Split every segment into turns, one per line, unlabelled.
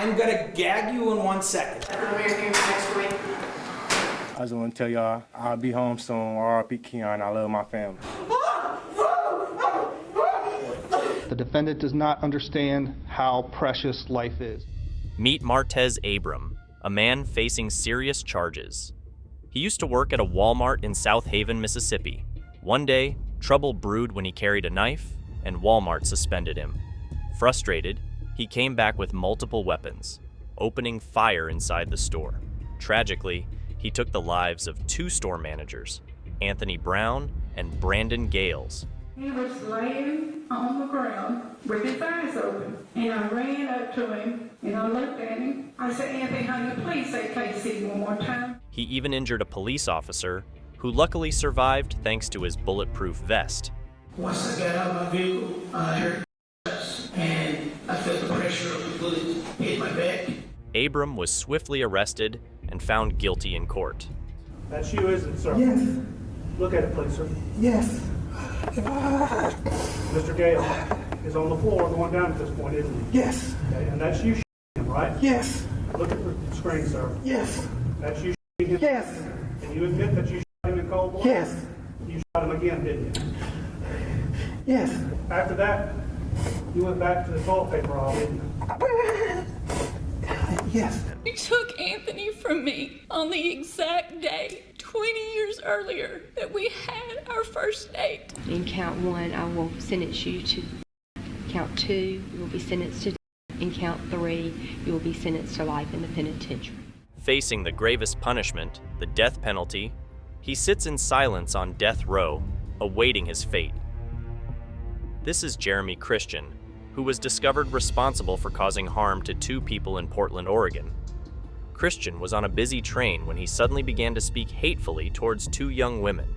I'm gonna gag you in 1 second.
I just want to tell y'all, I'll be home soon. R.I.P. Keon, I love my family.
The defendant does not understand how precious life is.
Meet Martz Abram, a man facing serious charges. He used to work at a Walmart in South Haven, Mississippi. One day, trouble brewed when he carried a knife, and Walmart suspended him. Frustrated, he came back with multiple weapons, opening fire inside the store. Tragically, he took the lives of 2 store managers, Anthony Brown and Brandon Gales.
He was laying on the ground with his eyes open, and I ran up to him, and I looked at him. I said, Anthony, honey, please say KC one more time.
He even injured a police officer, who luckily survived thanks to his bulletproof vest.
Once I got out of my vehicle, I heard and I felt the pressure of the bullet hit my back.
Abram was swiftly arrested and found guilty in court.
That's you, isn't it, sir?
Yes.
Look at it, please, sir.
Yes.
Mr. Gale is on the floor going down at this point, isn't he?
Yes.
Okay, and that's you him, right?
Yes.
Look at the screen, sir.
Yes.
That's you him?
Yes.
And you admit that you shot him in cold blood?
Yes.
You shot him again, didn't you?
Yes.
After that, you went back to the toilet paper aisle, didn't you?
Yes.
You took Anthony from me on the exact day, 20 years earlier, that we had our first date.
In count 1, I will sentence you to. Count 2, you will be sentenced to death. In count 3, you will be sentenced to life in the penitentiary.
Facing the gravest punishment, the death penalty, he sits in silence on death row, awaiting his fate. This is Jeremy Christian, who was discovered responsible for causing harm to 2 people in Portland, Oregon. Christian was on a busy train when he suddenly began to speak hatefully towards 2 young women.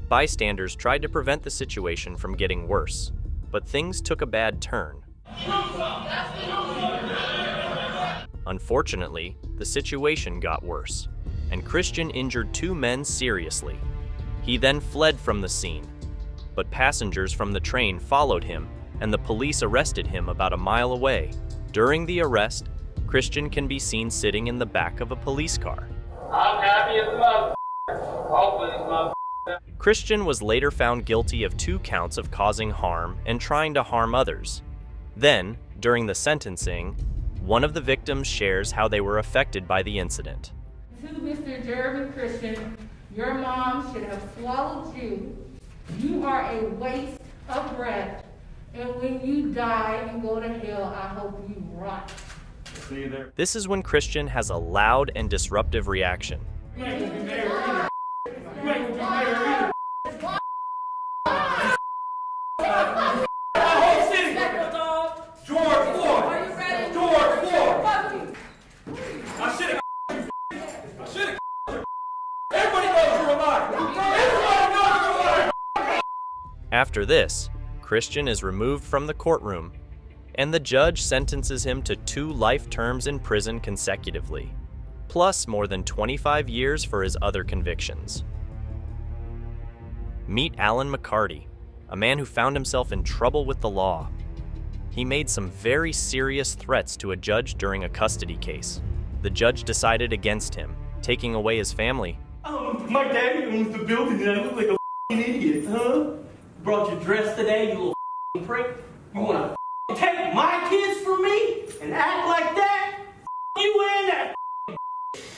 Bystanders tried to prevent the situation from getting worse, but things took a bad turn. Unfortunately, the situation got worse, and Christian injured 2 men seriously. He then fled from the scene, but passengers from the train followed him, and the police arrested him about a mile away. During the arrest, Christian can be seen sitting in the back of a police car.
I'm happy as a motherfucker. Hopefully this motherfucker.
Christian was later found guilty of 2 counts of causing harm and trying to harm others. Then, during the sentencing, one of the victims shares how they were affected by the incident.
To Mr. Jeremy Christian, your mom should have swallowed you. You are a waste of breath. And when you die and go to hell, I hope you rot.
See you there.
This is when Christian has a loud and disruptive reaction. After this, Christian is removed from the courtroom, and the judge sentences him to 2 life terms in prison consecutively, plus more than 25 years for his other convictions. Meet Allan Mccardy, a man who found himself in trouble with the law. He made some very serious threats to a judge during a custody case. The judge decided against him, taking away his family.
My daddy owns the building and I look like a f***ing idiot, huh? Brought your dress today, you little f***ing prick. You wanna take my kids from me and act like that? You and that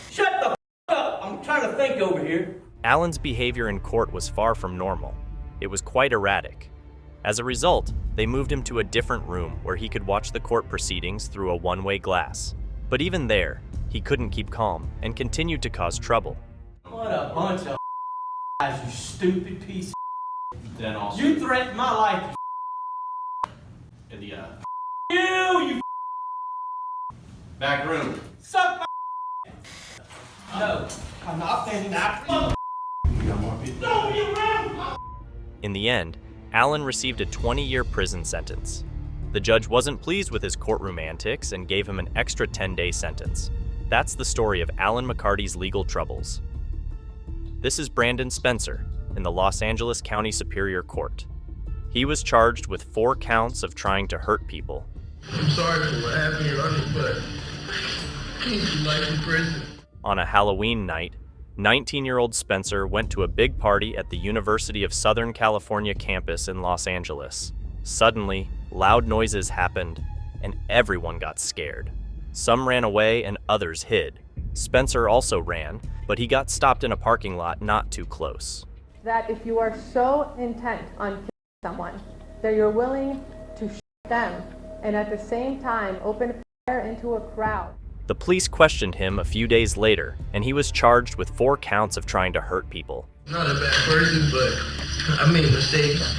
Shut the up. I'm trying to think over here.
Allan's behavior in court was far from normal. It was quite erratic. As a result, they moved him to a different room where he could watch the court proceedings through a one-way glass. But even there, he couldn't keep calm and continued to cause trouble.
What a bunch of guys, you stupid piece of
Then also
You threatened my life,
in the
you
back room.
suck my No, I'm not finished. Don't be around!
In the end, Allan received a 20-year prison sentence. The judge wasn't pleased with his courtroom antics and gave him an extra 10-day sentence. That's the story of Allan Mccardy's legal troubles. This is Brandon Spencer in the Los Angeles County Superior Court. He was charged with 4 counts of trying to hurt people.
I'm sorry for what happened, Your Honor, but
Life in prison.
On a Halloween night, 19-year-old Spencer went to a big party at the University of Southern California campus in Los Angeles. Suddenly, loud noises happened, and everyone got scared. Some ran away and others hid. Spencer also ran, but he got stopped in a parking lot not too close.
That if you are so intent on killing someone, that you're willing to shoot them, and at the same time open fire into a crowd.
The police questioned him a few days later, and he was charged with 4 counts of trying to hurt people.
I'm not a bad person, but I made mistakes.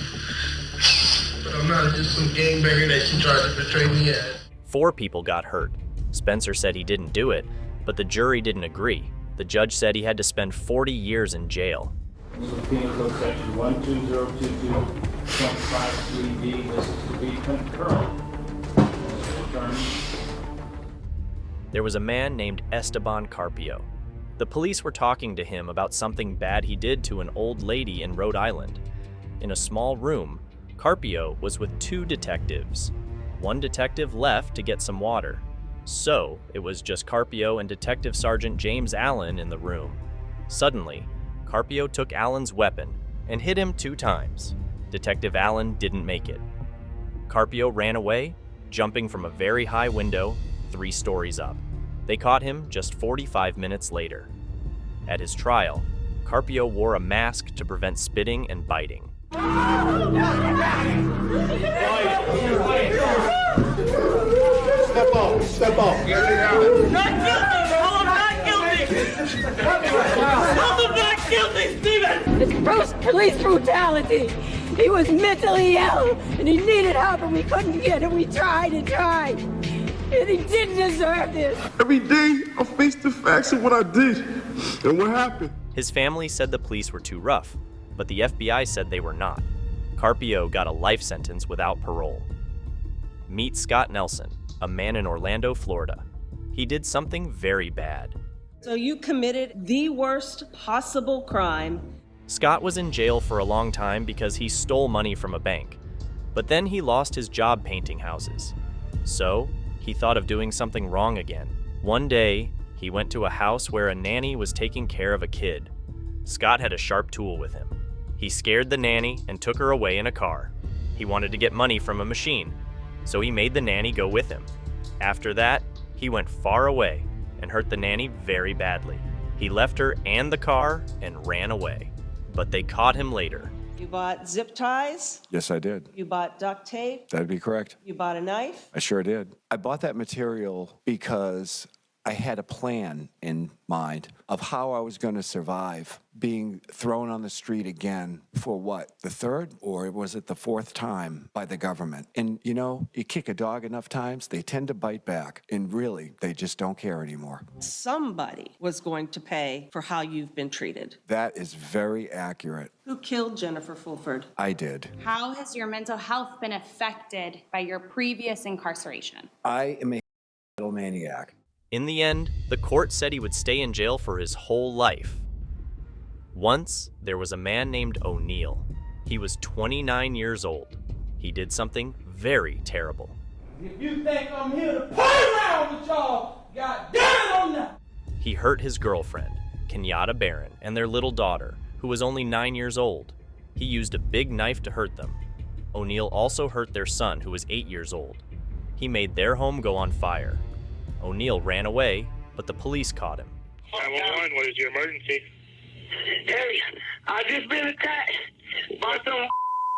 But I'm not just some gangbanger that you tried to portray me as.
4 people got hurt. Spencer said he didn't do it, but the jury didn't agree. The judge said he had to spend 40 years in jail.
Penal Code Section 12022.53D. This is to be concurrent.
There was a man named Esteban Carpio. The police were talking to him about something bad he did to an old lady in Rhode Island. In a small room, Carpio was with 2 detectives. One detective left to get some water. So, it was just Carpio and Detective Sergeant James Allen in the room. Suddenly, Carpio took Allen's weapon and hit him 2 times. Detective Allen didn't make it. Carpio ran away, jumping from a very high window 3 stories up. They caught him just 45 minutes later. At his trial, Carpio wore a mask to prevent spitting and biting.
Step off. Not guilty! I'm not guilty! I'm not guilty, Steven!
It's gross police brutality. He was mentally ill, and he needed help, and we couldn't get it. We tried and tried, and he didn't deserve this.
Every day, I face the facts of what I did and what happened.
His family said the police were too rough, but the FBI said they were not. Carpio got a life sentence without parole. Meet Scott Nelson, a man in Orlando, Florida. He did something very bad.
So you committed the worst possible crime.
Scott was in jail for a long time because he stole money from a bank. But then he lost his job painting houses. So, he thought of doing something wrong again. One day, he went to a house where a nanny was taking care of a kid. Scott had a sharp tool with him. He scared the nanny and took her away in a car. He wanted to get money from a machine, so he made the nanny go with him. After that, he went far away and hurt the nanny very badly. He left her and the car and ran away. But they caught him later.
You bought zip ties.
Yes, I did.
You bought duct tape.
That'd be correct.
You bought a knife.
I sure did. I bought that material because I had a plan in mind of how I was going to survive being thrown on the street again for what, the 3rd or was it the 4th time by the government? And you know, you kick a dog enough times, they tend to bite back. And really, they just don't care anymore.
Somebody was going to pay for how you've been treated.
That is very accurate.
Who killed Jennifer Fulford?
I did.
How has your mental health been affected by your previous incarceration?
I am a maniac.
In the end, the court said he would stay in jail for his whole life. Once, there was a man named ONeal. He was 29 years old. He did something very terrible.
If you think I'm here to play around with y'all, goddamn I'm not!
He hurt his girlfriend, Kenyatta Barron, and their little daughter, who was only 9 years old. He used a big knife to hurt them. ONeal also hurt their son, who was 8 years old. He made their home go on fire. ONeal ran away, but the police caught him.
911, what is your emergency?
Hey, I just been attacked by some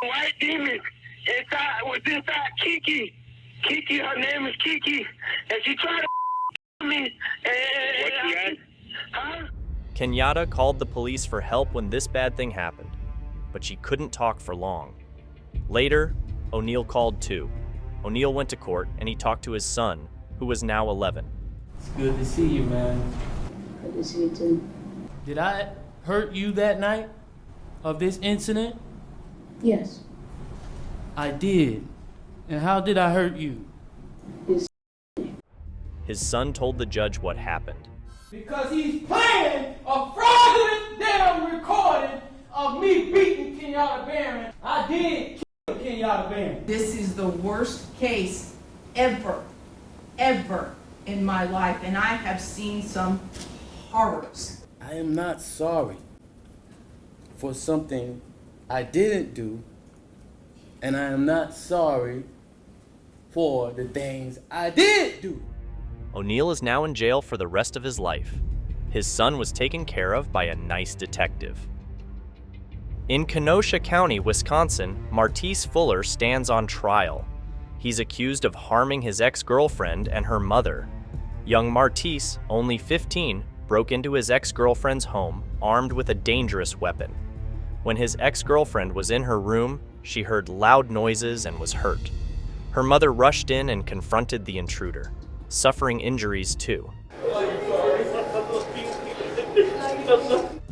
white demons inside Kiki. Kiki, her name is Kiki, and she tried to me.
What's she at?
Huh?
Kenyatta called the police for help when this bad thing happened, but she couldn't talk for long. Later, ONeal called too. ONeal went to court and he talked to his son, who was now 11.
It's good to see you, man.
Good to see you too.
Did I hurt you that night of this incident?
Yes.
I did. And how did I hurt you?
His son told the judge what happened.
Because he's playing a fraudulent damn recording of me beating Kenyatta Barron. I did kill Kenyatta Barron.
This is the worst case ever
in my life, and I have seen some horrors.
I am not sorry for something I didn't do, and I am not sorry for the things I did do.
ONeal is now in jail for the rest of his life. His son was taken care of by a nice detective. In Kenosha County, Wisconsin, Martz Fuller stands on trial. He's accused of harming his ex-girlfriend and her mother. Young Martz, only 15, broke into his ex-girlfriend's home armed with a dangerous weapon. When his ex-girlfriend was in her room, she heard loud noises and was hurt. Her mother rushed in and confronted the intruder, suffering injuries too.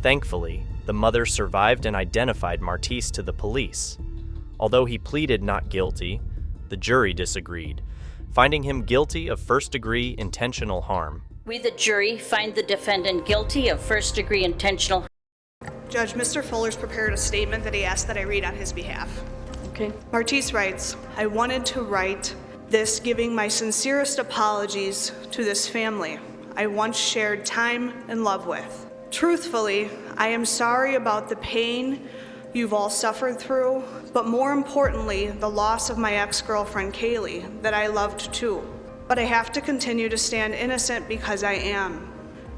Thankfully, the mother survived and identified Martz to the police. Although he pleaded not guilty, the jury disagreed, finding him guilty of first-degree intentional harm.
We, the jury, find the defendant guilty of first-degree intentional harm.
Judge, Mr. Fuller's prepared a statement that he asked that I read on his behalf.
Okay.
Martz writes, I wanted to write this giving my sincerest apologies to this family I once shared time and love with. Truthfully, I am sorry about the pain you've all suffered through, but more importantly, the loss of my ex-girlfriend, Kaylee, that I loved too. But I have to continue to stand innocent because I am.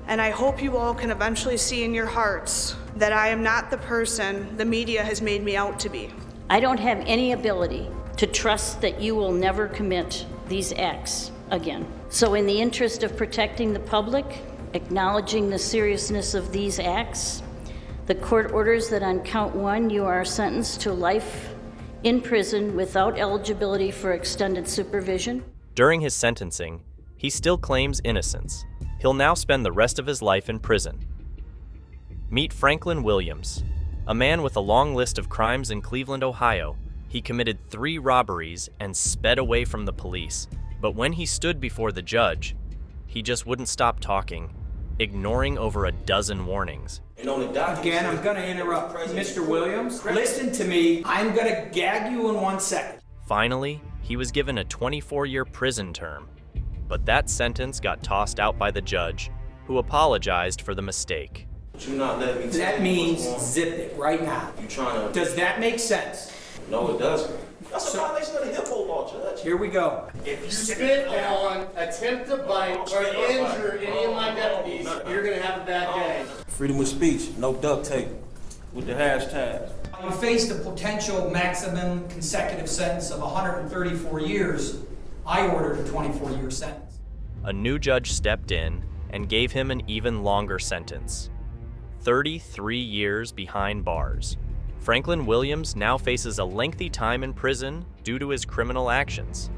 And I hope you all can eventually see in your hearts that I am not the person the media has made me out to be.
I don't have any ability to trust that you will never commit these acts again. So in the interest of protecting the public, acknowledging the seriousness of these acts, the court orders that on count 1, you are sentenced to life in prison without eligibility for extended supervision.
During his sentencing, he still claims innocence. He'll now spend the rest of his life in prison. Meet Franklin Williams, a man with a long list of crimes in Cleveland, Ohio. He committed 3 robberies and sped away from the police. But when he stood before the judge, he just wouldn't stop talking, ignoring over a dozen warnings.
Again, I'm going to interrupt. Mr. Williams, listen to me. I'm going to gag you in 1 second.
Finally, he was given a 24-year prison term. But that sentence got tossed out by the judge, who apologized for the mistake.
That means zip it right now. Does that make sense?
No, it doesn't. That's a violation of the HIPAA law, Judge.
Here we go.
If you spit on, attempt to bite, or injure any of my deputies, you're gonna have a bad day.
Freedom of speech, no duct tape, with the hashtag.
You face the potential maximum consecutive sentence of 134 years. I ordered a 24-year sentence.
A new judge stepped in and gave him an even longer sentence. 33 years behind bars. Franklin Williams now faces a lengthy time in prison due to his criminal actions.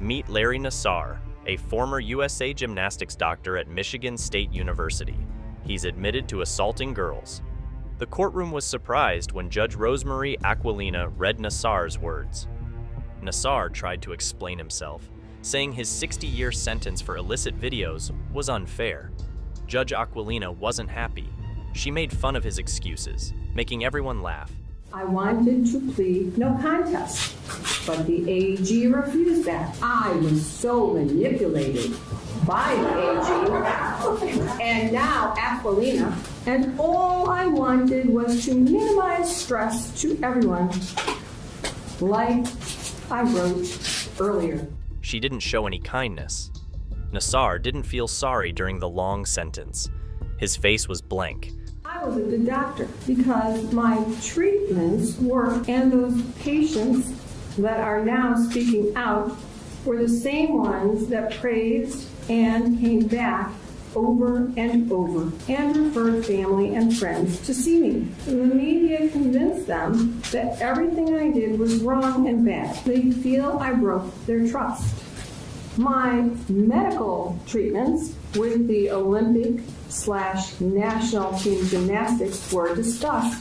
Meet Larry Nassar, a former USA gymnastics doctor at Michigan State University. He's admitted to assaulting girls. The courtroom was surprised when Judge Rosemary Aquilina read Nassar's words. Nassar tried to explain himself, saying his 60-year sentence for illicit videos was unfair. Judge Aquilina wasn't happy. She made fun of his excuses, making everyone laugh.
I wanted to plead no contest, but the AG refused that. I was so manipulated by the AG, and now Aquilina, and all I wanted was to minimize stress to everyone, like I wrote earlier.
She didn't show any kindness. Nassar didn't feel sorry during the long sentence. His face was blank.
I was a good doctor because my treatments worked, and those patients that are now speaking out were the same ones that praised and came back over and over and referred family and friends to see me. The media convinced them that everything I did was wrong and bad. They feel I broke their trust. My medical treatments with the Olympic/national team gymnastics were discussed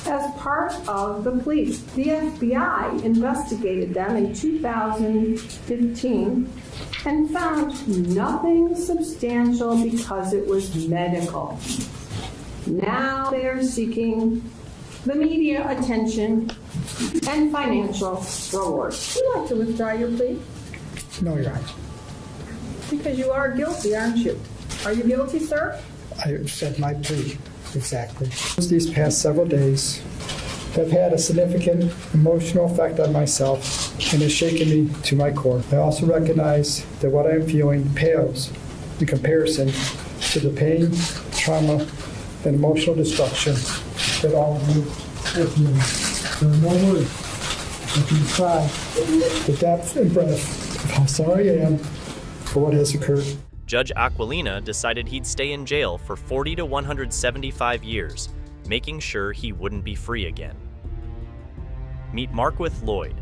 as part of the plea. The FBI investigated them in 2015 and found nothing substantial because it was medical. Now they are seeking the media attention and financial reward. Would you like to withdraw your plea?
No, Your Honor.
Because you are guilty, aren't you? Are you guilty, sir?
I said my plea, exactly. These past several days have had a significant emotional effect on myself and has shaken me to my core. I also recognize that what I am feeling pales in comparison to the pain, trauma, and emotional destruction that all of you have given. There are no words that can describe the depth and breadth of how sorry I am for what has occurred.
Judge Aquilina decided he'd stay in jail for 40 to 175 years, making sure he wouldn't be free again. Meet Marquith Lloyd,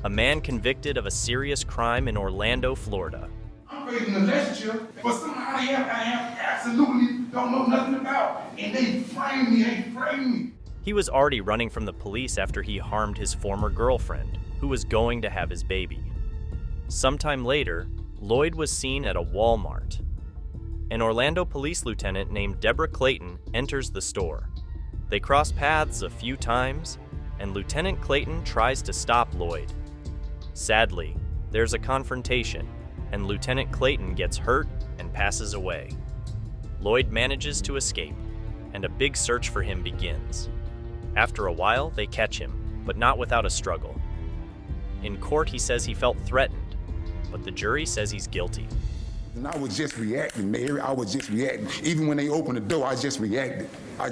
a man convicted of a serious crime in Orlando, Florida.
I'm creating a relationship, but somehow I have absolutely don't know nothing about, and they frame me.
He was already running from the police after he harmed his former girlfriend, who was going to have his baby. Sometime later, Lloyd was seen at a Walmart. An Orlando police lieutenant named Deborah Clayton enters the store. They cross paths a few times, and Lieutenant Clayton tries to stop Lloyd. Sadly, there's a confrontation, and Lieutenant Clayton gets hurt and passes away. Lloyd manages to escape, and a big search for him begins. After a while, they catch him, but not without a struggle. In court, he says he felt threatened, but the jury says he's guilty.
And I was just reacting, Mary. I was just reacting. Even when they opened the door, I just reacted. I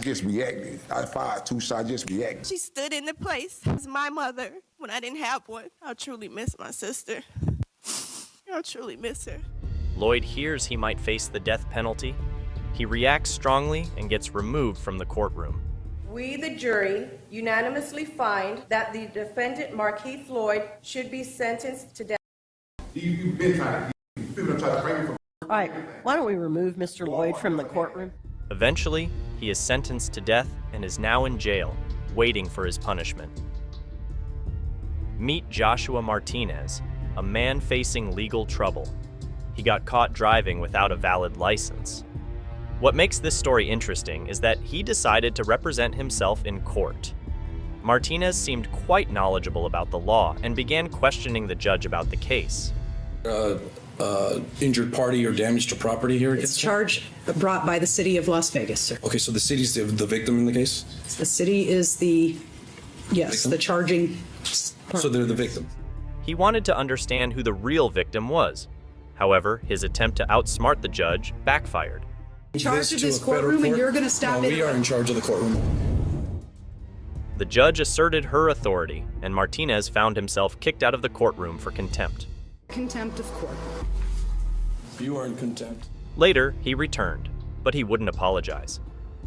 fired 2 shots, I just reacted.
She stood in the place as my mother when I didn't have one. I truly miss my sister. I truly miss her.
Lloyd hears he might face the death penalty. He reacts strongly and gets removed from the courtroom.
We, the jury, unanimously find that the defendant, Marquith Lloyd, should be sentenced to death.
You've been trying to frame me from...
All right, why don't we remove Mr. Lloyd from the courtroom?
Eventually, he is sentenced to death and is now in jail, waiting for his punishment. Meet Joshua Martinez, a man facing legal trouble. He got caught driving without a valid license. What makes this story interesting is that he decided to represent himself in court. Martinez seemed quite knowledgeable about the law and began questioning the judge about the case.
Injured party or damage to property here?
It's charge brought by the city of Las Vegas, sir.
Okay, so the city's the victim in the case?
The city is the charging part.
So they're the victim?
He wanted to understand who the real victim was. However, his attempt to outsmart the judge backfired.
In charge of this courtroom, and you're going to stop it?
We are in charge of the courtroom.
The judge asserted her authority, and Martinez found himself kicked out of the courtroom for contempt.
Contempt of court.
You are in contempt.
Later, he returned, but he wouldn't apologize.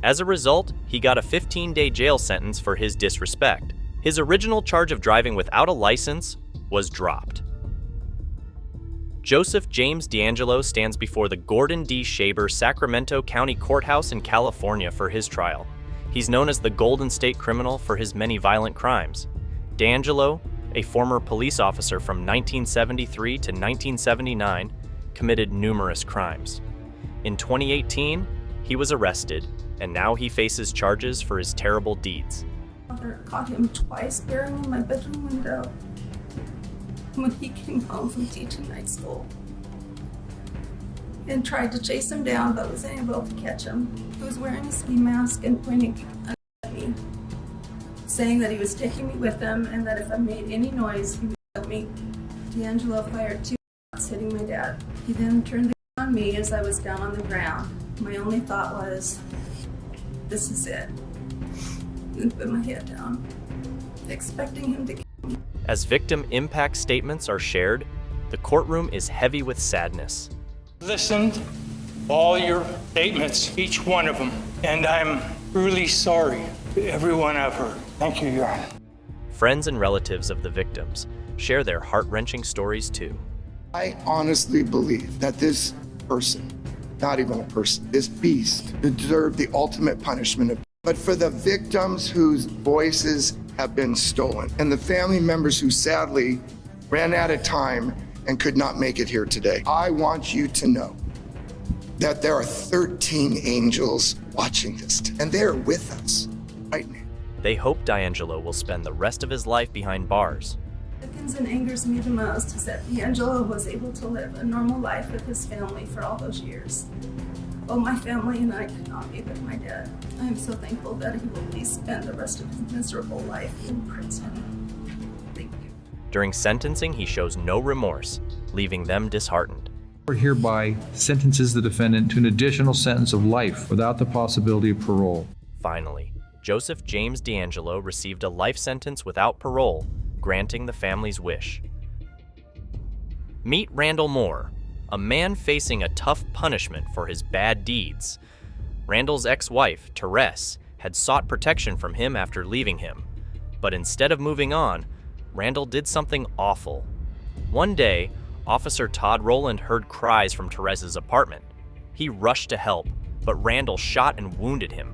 As a result, he got a 15-day jail sentence for his disrespect. His original charge of driving without a license was dropped. Joseph James DAngelo stands before the Gordon D. Shaber Sacramento County Courthouse in California for his trial. He's known as the Golden State Criminal for his many violent crimes. DAngelo, a former police officer from 1973 to 1979, committed numerous crimes. In 2018, he was arrested, and now he faces charges for his terrible deeds.
I caught him twice staring in my bedroom window when he came home from teaching night school, and tried to chase him down but was unable to catch him. He was wearing a ski mask and pointing at me, saying that he was taking me with him and that if I made any noise, he would kill me. DAngelo fired 2 shots hitting my dad. He then turned the gun on me as I was down on the ground. My only thought was, this is it. And put my head down, expecting him to kill me.
As victim impact statements are shared, the courtroom is heavy with sadness.
Listened all your statements, each one of them, and I'm really sorry to everyone I've heard. Thank you, Your Honor.
Friends and relatives of the victims share their heart-wrenching stories too.
I honestly believe that this person, not even a person, this beast deserved the ultimate punishment. But for the victims whose voices have been stolen, and the family members who sadly ran out of time and could not make it here today, I want you to know that there are 13 angels watching this, and they're with us right now.
They hope DAngelo will spend the rest of his life behind bars,
sickens and angers me the most is that DAngelo was able to live a normal life with his family for all those years. While my family and I could not be with my dad, I am so thankful that he will at least spend the rest of his miserable life in prison. Thank you.
During sentencing, he shows no remorse, leaving them disheartened.
Court hereby sentences the defendant to an additional sentence of life without the possibility of parole.
Finally, Joseph James DAngelo received a life sentence without parole, granting the family's wish. Meet Randall Moore, a man facing a tough punishment for his bad deeds. Randall's ex-wife, Therese, had sought protection from him after leaving him. But instead of moving on, Randall did something awful. One day, Officer Todd Rowland heard cries from Therese's apartment. He rushed to help, but Randall shot and wounded him.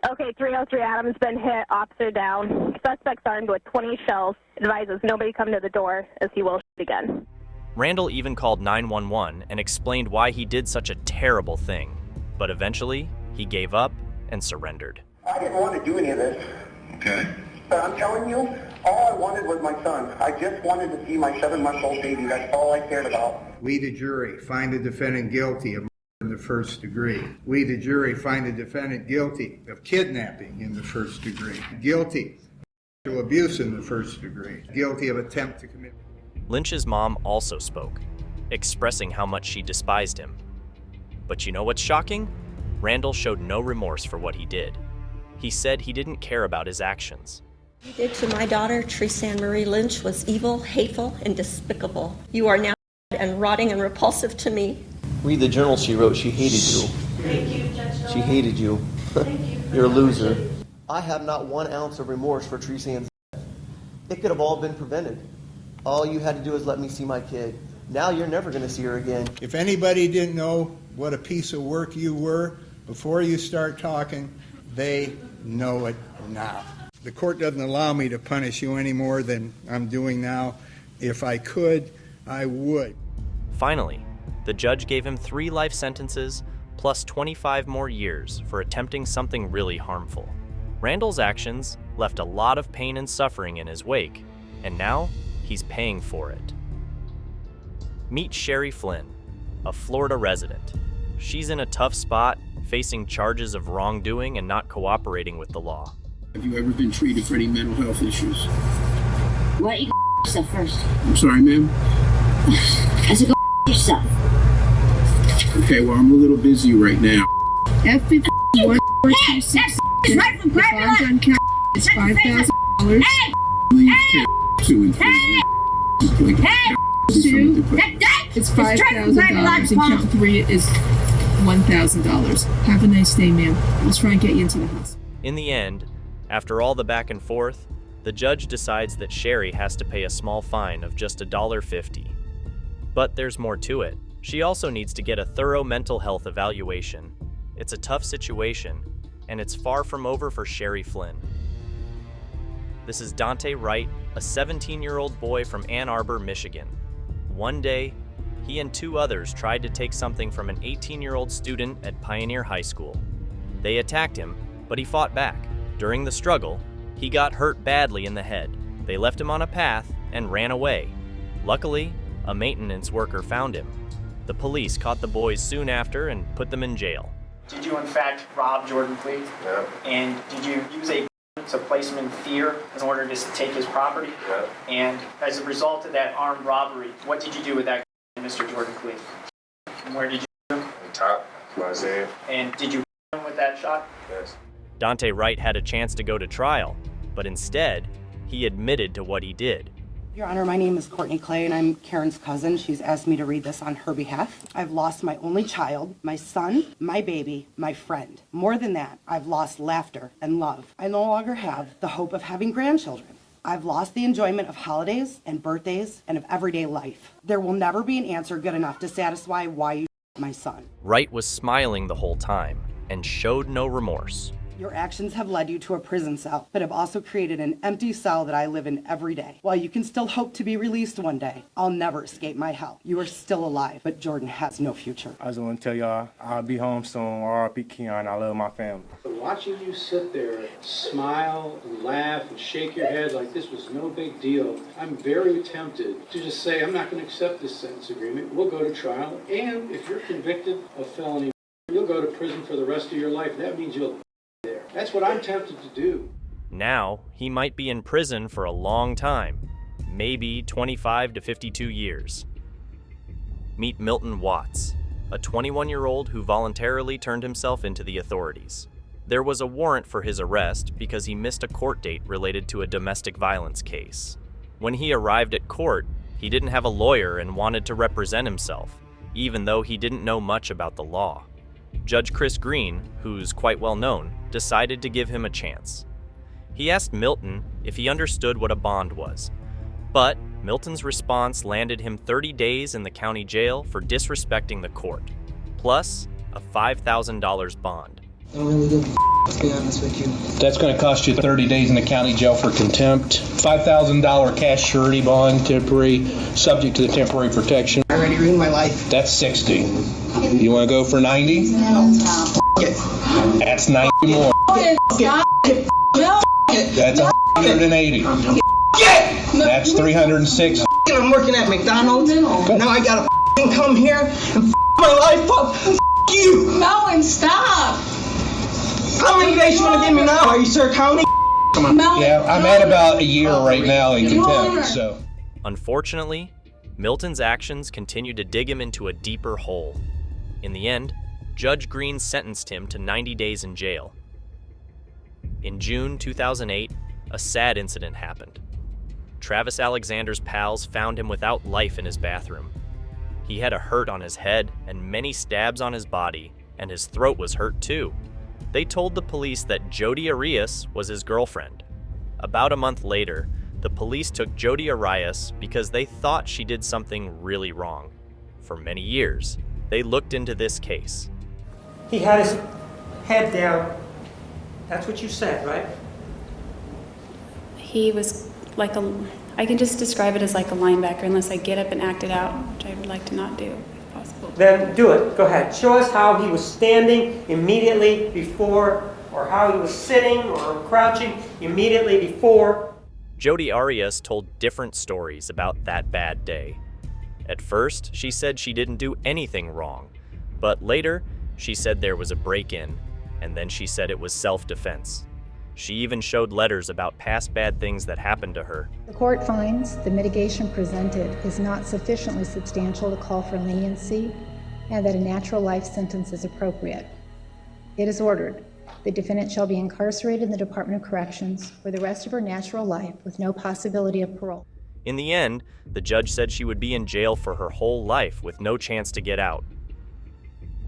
Okay, 303 Adams been hit, officer down. Suspect's armed with 20 shells. Advises nobody come to the door as he will shoot again.
Randall even called 911 and explained why he did such a terrible thing. But eventually, he gave up and surrendered.
I didn't want to do any of this.
Okay.
But I'm telling you, all I wanted was my son. I just wanted to see my 7-month-old baby. That's all I cared about.
We, the jury, find the defendant guilty of murder in the first degree. We, the jury, find the defendant guilty of kidnapping in the first degree. Guilty of abuse in the first degree. Guilty of attempt to commit.
Lynch's mom also spoke, expressing how much she despised him. But you know what's shocking? Randall showed no remorse for what he did. He said he didn't care about his actions.
What you did to my daughter, Tresanne Marie Lynch, was evil, hateful, and despicable. You are now dead and rotting and repulsive to me.
Read the journal she wrote. She hated you.
Thank you, Judge.
She hated you.
Thank you.
You're a loser. I have not 1 ounce of remorse for Tresanne's death. It could have all been prevented. All you had to do is let me see my kid. Now you're never going to see her again.
If anybody didn't know what a piece of work you were before you start talking, they know it now. The court doesn't allow me to punish you any more than I'm doing now. If I could, I would.
Finally, the judge gave him 3 life sentences plus 25 more years for attempting something really harmful. Randall's actions left a lot of pain and suffering in his wake, and now he's paying for it. Meet Sherry Flynn, a Florida resident. She's in a tough spot, facing charges of wrongdoing and not cooperating with the law.
Have you ever been treated for any mental health issues?
Why don't you go yourself first?
I'm sorry, ma'am?
I said go yourself.
Okay, well, I'm a little busy right now.
F-1-4-2-6. It's right from private life.
It's $5,000. Leave care 2 and 3.
It's $5,000 and count 3 is $1,000. Have a nice day, ma'am. Let's try and get you into the house.
In the end, after all the back and forth, the judge decides that Sherry has to pay a small fine of just $1.50. But there's more to it. She also needs to get a thorough mental health evaluation. It's a tough situation, and it's far from over for Sherry Flynn. This is Dante Wright, a 17-year-old boy from Ann Arbor, Michigan. One day, he and 2 others tried to take something from an 18-year-old student at Pioneer High School. They attacked him, but he fought back. During the struggle, he got hurt badly in the head. They left him on a path and ran away. Luckily, a maintenance worker found him. The police caught the boys soon after and put them in jail.
Did you in fact rob Jordan Clee?
Yeah.
And did you use a gun to place him in fear in order to take his property?
Yeah.
And as a result of that armed robbery, what did you do with that gun, Mr. Jordan Clee? And where did you shoot him?
On top, my Isaiah.
And did you hit him with that shot?
Yes.
Dante Wright had a chance to go to trial, but instead, he admitted to what he did.
Your Honor, my name is Courtney Clay, and I'm Karen's cousin. She's asked me to read this on her behalf. I've lost my only child, my son, my baby, my friend. More than that, I've lost laughter and love. I no longer have the hope of having grandchildren. I've lost the enjoyment of holidays and birthdays and of everyday life. There will never be an answer good enough to satisfy why you my son.
Wright was smiling the whole time and showed no remorse.
Your actions have led you to a prison cell, but have also created an empty cell that I live in every day. While you can still hope to be released one day, I'll never escape my hell. You are still alive, but Jordan has no future.
I just want to tell y'all, I'll be home soon. R.I.P. Keon, I love my family.
watching you sit there, smile and laugh and shake your head like this was no big deal, I'm very tempted to just say, I'm not going to accept this sentence agreement. We'll go to trial. And if you're convicted of felony, you'll go to prison for the rest of your life. That means you'll be there. That's what I'm tempted to do.
Now, he might be in prison for a long time, maybe 25 to 52 years. Meet Milton Watts, a 21-year-old who voluntarily turned himself into the authorities. There was a warrant for his arrest because he missed a court date related to a domestic violence case. When he arrived at court, he didn't have a lawyer and wanted to represent himself, even though he didn't know much about the law. Judge Chris Green, who's quite well known, decided to give him a chance. He asked Milton if he understood what a bond was, but Milton's response landed him 30 days in the county jail for disrespecting the court, plus a $5,000 bond.
I don't really give a to be honest with you.
That's going to cost you 30 days in the county jail for contempt, $5,000 cash surety bond, temporary, subject to the temporary protection.
I already ruined my life.
That's 60. You want to go for 90? That's 90 more. That's 180. That's 306.
I'm working at McDonald's. Now I gotta come here and my life up. You.
Melvin, stop.
How many days you want to give me now? Are you Sir County?
Yeah, I'm at about a year right now in contempt, so.
Unfortunately, Milton's actions continued to dig him into a deeper hole. In the end, Judge Green sentenced him to 90 days in jail. In June 2008, a sad incident happened. Travis Alexander's pals found him without life in his bathroom. He had a hurt on his head and many stabs on his body, and his throat was hurt too. They told the police that Jodi Aras was his girlfriend. About a month later, the police took Jodi Aras because they thought she did something really wrong. For many years, they looked into this case.
He had his head down. That's what you said, right?
He was like I can just describe it as like a linebacker unless I get up and act it out, which I would like to not do if possible.
Then do it. Go ahead. Show us how he was standing immediately before, or how he was sitting or crouching immediately before.
Jodi Aras told different stories about that bad day. At first, she said she didn't do anything wrong, but later, she said there was a break-in, and then she said it was self-defense. She even showed letters about past bad things that happened to her.
The court finds the mitigation presented is not sufficiently substantial to call for leniency and that a natural life sentence is appropriate. It is ordered the defendant shall be incarcerated in the Department of Corrections for the rest of her natural life with no possibility of parole.
In the end, the judge said she would be in jail for her whole life with no chance to get out.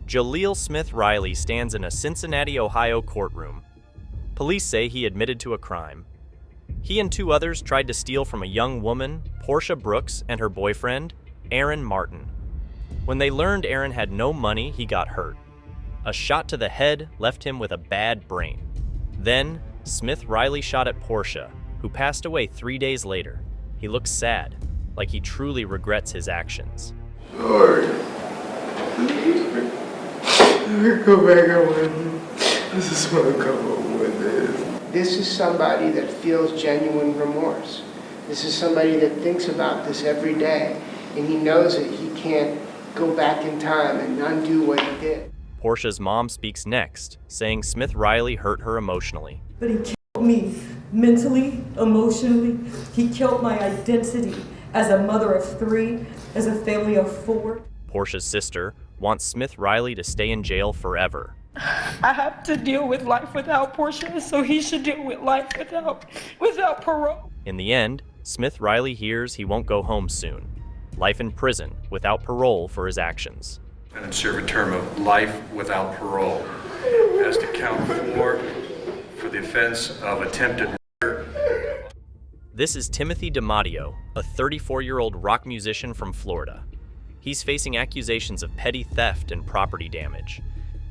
Jalil Smith Riley stands in a Cincinnati, Ohio courtroom. Police say he admitted to a crime. He and two others tried to steal from a young woman, Portia Brooks, and her boyfriend, Aaron Martin. When they learned Aaron had no money, he got hurt. A shot to the head left him with a bad brain. Then, Smith Riley shot at Portia, who passed away 3 days later. He looks sad, like he truly regrets his actions.
Sorry. Go back on with I just want to come home with this.
This is somebody that feels genuine remorse. This is somebody that thinks about this every day, and he knows that he can't go back in time and undo what he did.
Portia's mom speaks next, saying Smith Riley hurt her emotionally.
But he killed me mentally, emotionally. He killed my identity as a mother of 3, as a family of 4.
Portia's sister wants Smith Riley to stay in jail forever.
I have to deal with life without Portia, so he should deal with life without parole.
In the end, Smith Riley hears he won't go home soon. Life in prison without parole for his actions.
And serve a term of life without parole as to count 4 for the offense of attempted murder.
This is Timothy DiMatteo, a 34-year-old rock musician from Florida. He's facing accusations of petty theft and property damage.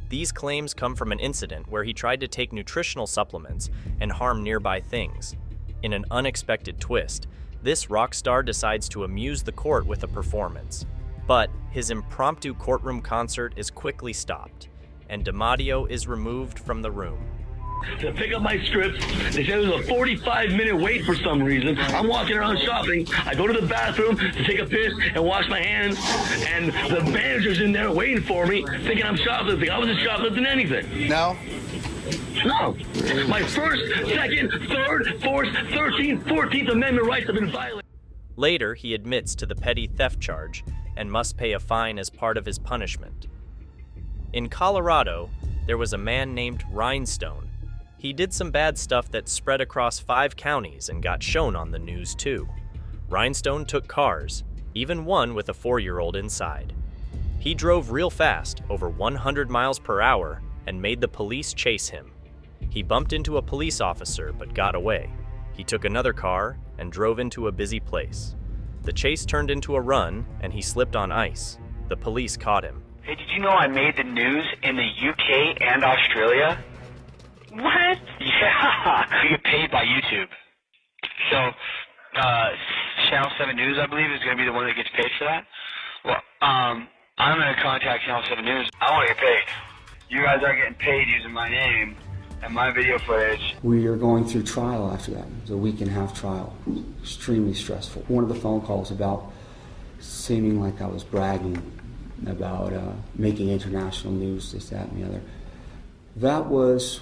These claims come from an incident where he tried to take nutritional supplements and harm nearby things. In an unexpected twist, this rock star decides to amuse the court with a performance. But his impromptu courtroom concert is quickly stopped, and DiMatteo is removed from the room.
to pick up my strips. They said it was a 45-minute wait for some reason. I'm walking around shopping. I go to the bathroom to take a piss and wash my hands, and the manager's in there waiting for me, thinking I'm shoplifting. I wasn't shoplifting anything.
No?
No. My first, second, third, fourth, 13th, 14th Amendment rights have been violated.
Later, he admits to the petty theft charge and must pay a fine as part of his punishment. In Colorado, there was a man named Rhinestone. He did some bad stuff that spread across 5 counties and got shown on the news too. Rhinestone took cars, even one with a 4-year-old inside. He drove real fast, over 100 miles per hour, and made the police chase him. He bumped into a police officer but got away. He took another car and drove into a busy place. The chase turned into a run and he slipped on ice. The police caught him.
Hey, did you know I made the news in the UK and Australia? What? Yeah, you get paid by YouTube. So, Channel 7 News, I believe, is going to be the one that gets paid for that. Well, I'm going to contact Channel 7 News. I want to get paid. You guys are getting paid using my name and my video footage.
We are going through trial after that. It was a week-and-a-half trial. Extremely stressful. One of the phone calls about seeming like I was bragging about making international news, this, that, and the other. That was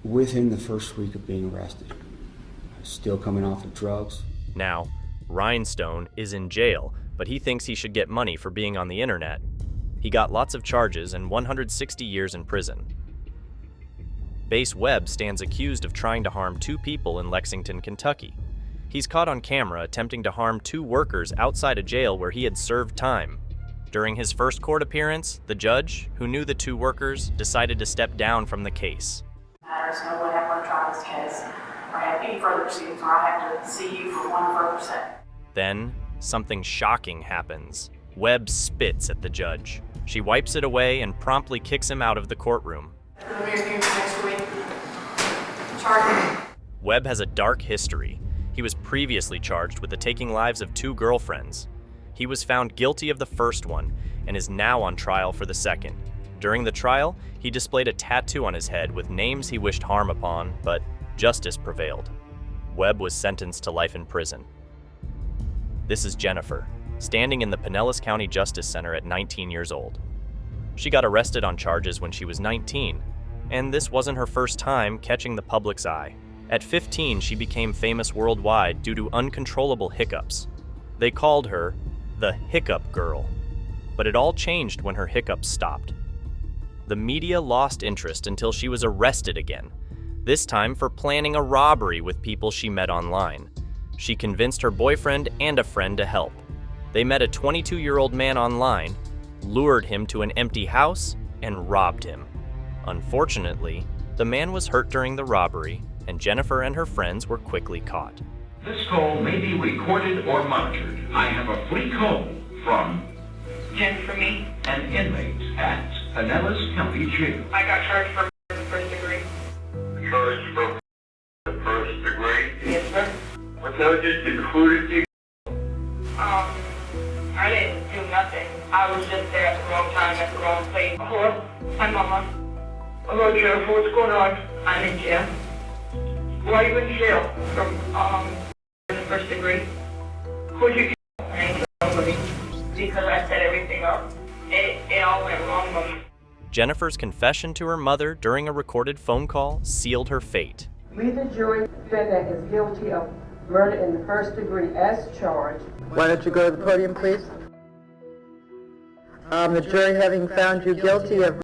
within the first week of being arrested. I was still coming off of drugs.
Now, Rhinestone is in jail, but he thinks he should get money for being on the internet. He got lots of charges and 160 years in prison. Base Webb stands accused of trying to harm 2 people in Lexington, Kentucky. He's caught on camera attempting to harm 2 workers outside a jail where he had served time. During his first court appearance, the judge, who knew the 2 workers, decided to step down from the case.
Matters, no one ever want to try this case or have any further proceedings, or I'll have to see you for one further set.
Then, something shocking happens. Webb spits at the judge. She wipes it away and promptly kicks him out of the courtroom. Webb has a dark history. He was previously charged with the taking lives of 2 girlfriends. He was found guilty of the first one and is now on trial for the second. During the trial, he displayed a tattoo on his head with names he wished harm upon, but justice prevailed. Webb was sentenced to life in prison. This is Jennifer, standing in the Pinellas County Justice Center at 19 years old. She got arrested on charges when she was 19, and this wasn't her first time catching the public's eye. At 15, she became famous worldwide due to uncontrollable hiccups. They called her the Hiccup Girl, but it all changed when her hiccups stopped. The media lost interest until she was arrested again, this time for planning a robbery with people she met online. She convinced her boyfriend and a friend to help. They met a 22-year-old man online, lured him to an empty house, and robbed him. Unfortunately, the man was hurt during the robbery, and Jennifer and her friends were quickly caught.
This call may be recorded or monitored. I have a free call from
Jennifer, me.
an inmate at Pinellas County Jail.
I got charged for the first degree.
Charged for the first degree?
Yes, sir.
What charges included you?
I didn't do nothing. I was just there at the wrong time, at the wrong place. Hello? Hi, Mama.
Hello, Jennifer. What's going on?
I'm in jail.
Why are you in jail?
From, the first degree.
Who'd you
I ain't kill nobody. Because I set everything up. It all went wrong, Mama.
Jennifer's confession to her mother during a recorded phone call sealed her fate.
We, the jury, defendant is guilty of murder in the first degree as charged.
Why don't you go to the podium, please? The jury having found you guilty of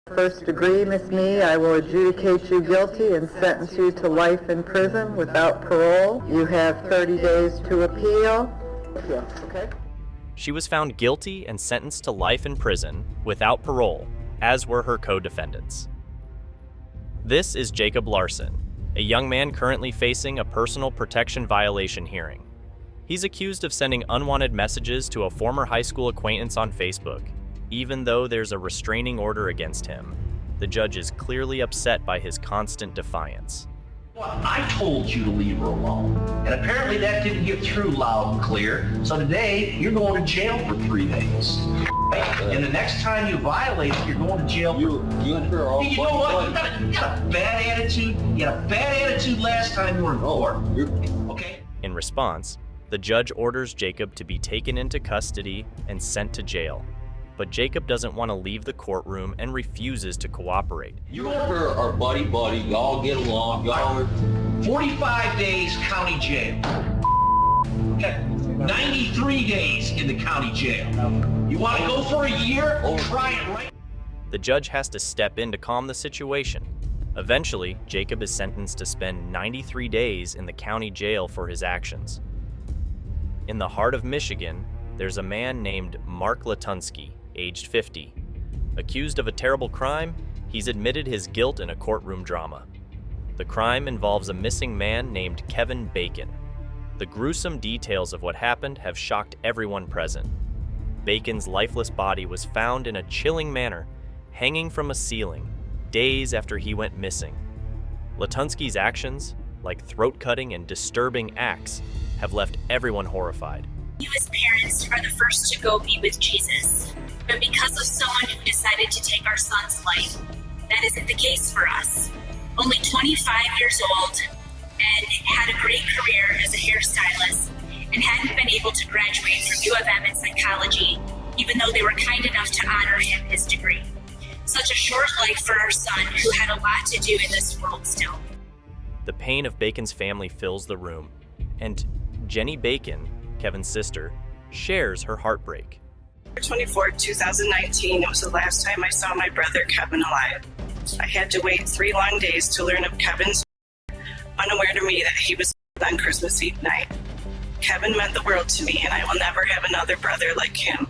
first degree, Miss Me, I will adjudicate you guilty and sentence you to life in prison without parole. You have 30 days to appeal. Okay?
She was found guilty and sentenced to life in prison without parole, as were her co-defendants. This is Jacob Larson, a young man currently facing a personal protection violation hearing. He's accused of sending unwanted messages to a former high school acquaintance on Facebook, even though there's a restraining order against him. The judge is clearly upset by his constant defiance.
Well, I told you to leave her alone, and apparently that didn't get through loud and clear, so today you're going to jail for 3 days. And the next time you violate it, you're going to jail. You know what? You got a bad attitude. You had a bad attitude last time you were in court. Okay?
In response, the judge orders Jacob to be taken into custody and sent to jail. But Jacob doesn't want to leave the courtroom and refuses to cooperate.
You and her are buddy-buddy. Y'all get along. Y'all are 45 days county jail. Okay. 93 days in the county jail. You want to go for a year? Try it right.
The judge has to step in to calm the situation. Eventually, Jacob is sentenced to spend 93 days in the county jail for his actions. In the heart of Michigan, there's a man named Mark Latunsky, aged 50. Accused of a terrible crime, he's admitted his guilt in a courtroom drama. The crime involves a missing man named Kevin Bacon. The gruesome details of what happened have shocked everyone present. Bacon's lifeless body was found in a chilling manner, hanging from a ceiling, days after he went missing. Latunsky's actions, like throat cutting and disturbing acts, have left everyone horrified.
You as parents are the first to go be with Jesus. But because of someone who decided to take our son's life, that isn't the case for us. Only 25 years old and had a great career as a hairstylist and hadn't been able to graduate from U of M in psychology, even though they were kind enough to honor him his degree. Such a short life for our son who had a lot to do in this world still.
The pain of Bacon's family fills the room, and Jenny Bacon, Kevin's sister, shares her heartbreak.
24th, 2019, it was the last time I saw my brother Kevin alive. I had to wait 3 long days to learn of Kevin's, unaware to me that he was on Christmas Eve night. Kevin meant the world to me, and I will never have another brother like him.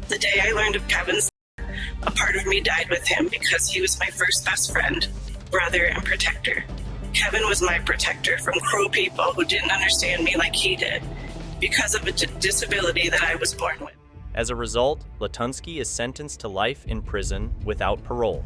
The day I learned of Kevin's, a part of me died with him because he was my first best friend, brother, and protector. Kevin was my protector from cruel people who didn't understand me like he did because of a disability that I was born with.
As a result, Latunsky is sentenced to life in prison without parole.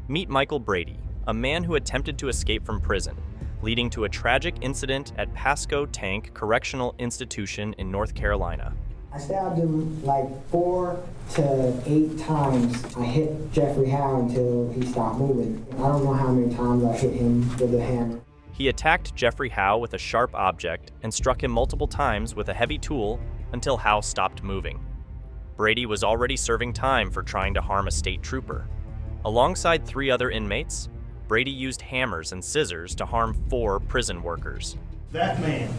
Meet Michael Brady, a man who attempted to escape from prison, leading to a tragic incident at Pasco Tank Correctional Institution in North Carolina.
I stabbed him like 4 to 8 times. I hit Jeffrey Howe until he stopped moving. I don't know how many times I hit him with a hammer.
He attacked Jeffrey Howe with a sharp object and struck him multiple times with a heavy tool until Howe stopped moving. Brady was already serving time for trying to harm a state trooper. Alongside 3 other inmates, Brady used hammers and scissors to harm 4 prison workers.
That man,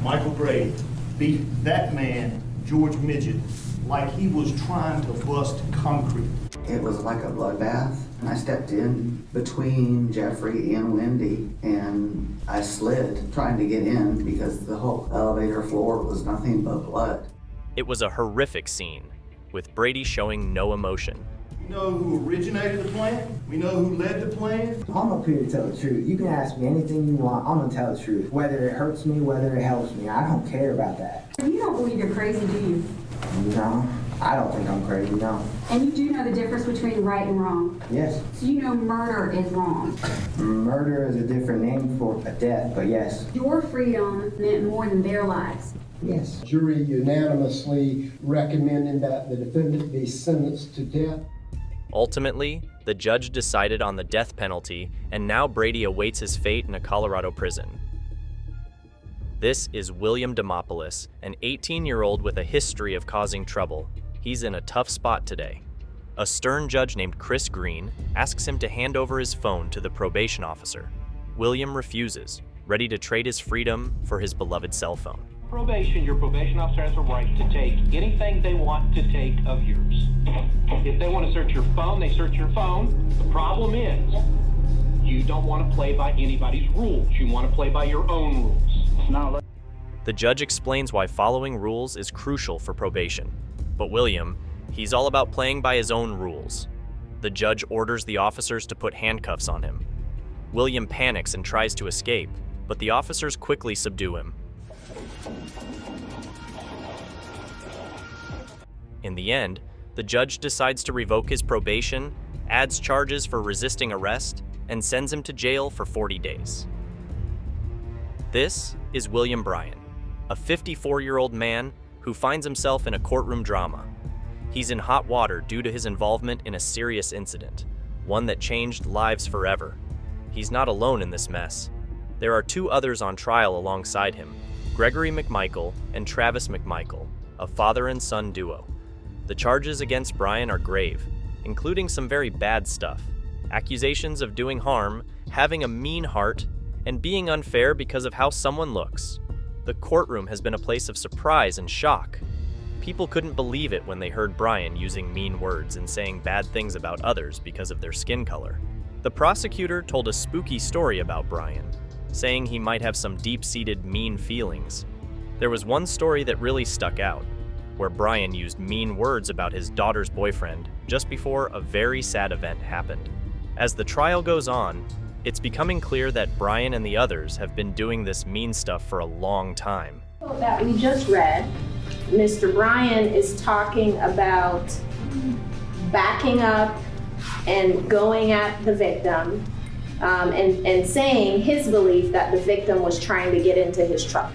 Michael Brady, beat that man, George Midget, like he was trying to bust concrete.
It was like a bloodbath, and I stepped in between Jeffrey and Wendy, and I slid trying to get in because the whole elevator floor was nothing but blood.
It was a horrific scene, with Brady showing no emotion.
We know who originated the plan. We know who led the plan.
I'm up here to tell the truth. You can ask me anything you want. I'm gonna tell the truth. Whether it hurts me, whether it helps me, I don't care about that.
You don't believe you're crazy, do you?
No, I don't think I'm crazy, no.
And you do know the difference between right and wrong?
Yes.
So you know murder is wrong?
Murder is a different name for a death, but yes.
Your freedom meant more than their lives.
Yes.
Jury unanimously recommending that the defendant be sentenced to death.
Ultimately, the judge decided on the death penalty, and now Brady awaits his fate in a Colorado prison. This is William Demopoulos, an 18-year-old with a history of causing trouble. He's in a tough spot today. A stern judge named Chris Green asks him to hand over his phone to the probation officer. William refuses, ready to trade his freedom for his beloved cell phone.
Probation, your probation officer has a right to take anything they want to take of yours. If they want to search your phone, they search your phone. The problem is, you don't want to play by anybody's rules. You want to play by your own rules.
The judge explains why following rules is crucial for probation. But William, he's all about playing by his own rules. The judge orders the officers to put handcuffs on him. William panics and tries to escape, but the officers quickly subdue him. In the end, the judge decides to revoke his probation, adds charges for resisting arrest, and sends him to jail for 40 days. This is William Bryan, a 54-year-old man who finds himself in a courtroom drama. He's in hot water due to his involvement in a serious incident, one that changed lives forever. He's not alone in this mess. There are two others on trial alongside him, Gregory McMichael and Travis McMichael, a father and son duo. The charges against Brian are grave, including some very bad stuff. Accusations of doing harm, having a mean heart, and being unfair because of how someone looks. The courtroom has been a place of surprise and shock. People couldn't believe it when they heard Brian using mean words and saying bad things about others because of their skin color. The prosecutor told a spooky story about Brian, saying he might have some deep-seated mean feelings. There was one story that really stuck out, where Brian used mean words about his daughter's boyfriend just before a very sad event happened. As the trial goes on, it's becoming clear that Brian and the others have been doing this mean stuff for a long time.
That we just read, Mr. Brian is talking about backing up and going at the victim and saying his belief that the victim was trying to get into his truck,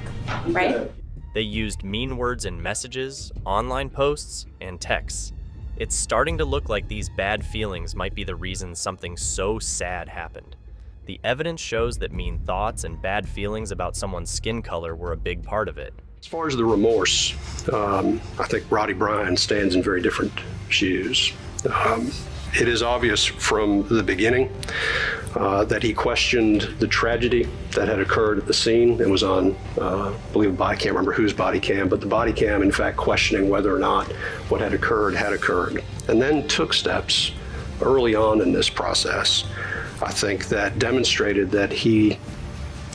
right?
They used mean words in messages, online posts, and texts. It's starting to look like these bad feelings might be the reason something so sad happened. The evidence shows that mean thoughts and bad feelings about someone's skin color were a big part of it.
As far as the remorse, I think Roddy Bryan stands in very different shoes. It is obvious from the beginning that he questioned the tragedy that had occurred at the scene. It was on, I believe, a body cam. I can't remember whose body cam, but the body cam, in fact, questioning whether or not what had occurred, and then took steps early on in this process, I think, that demonstrated that he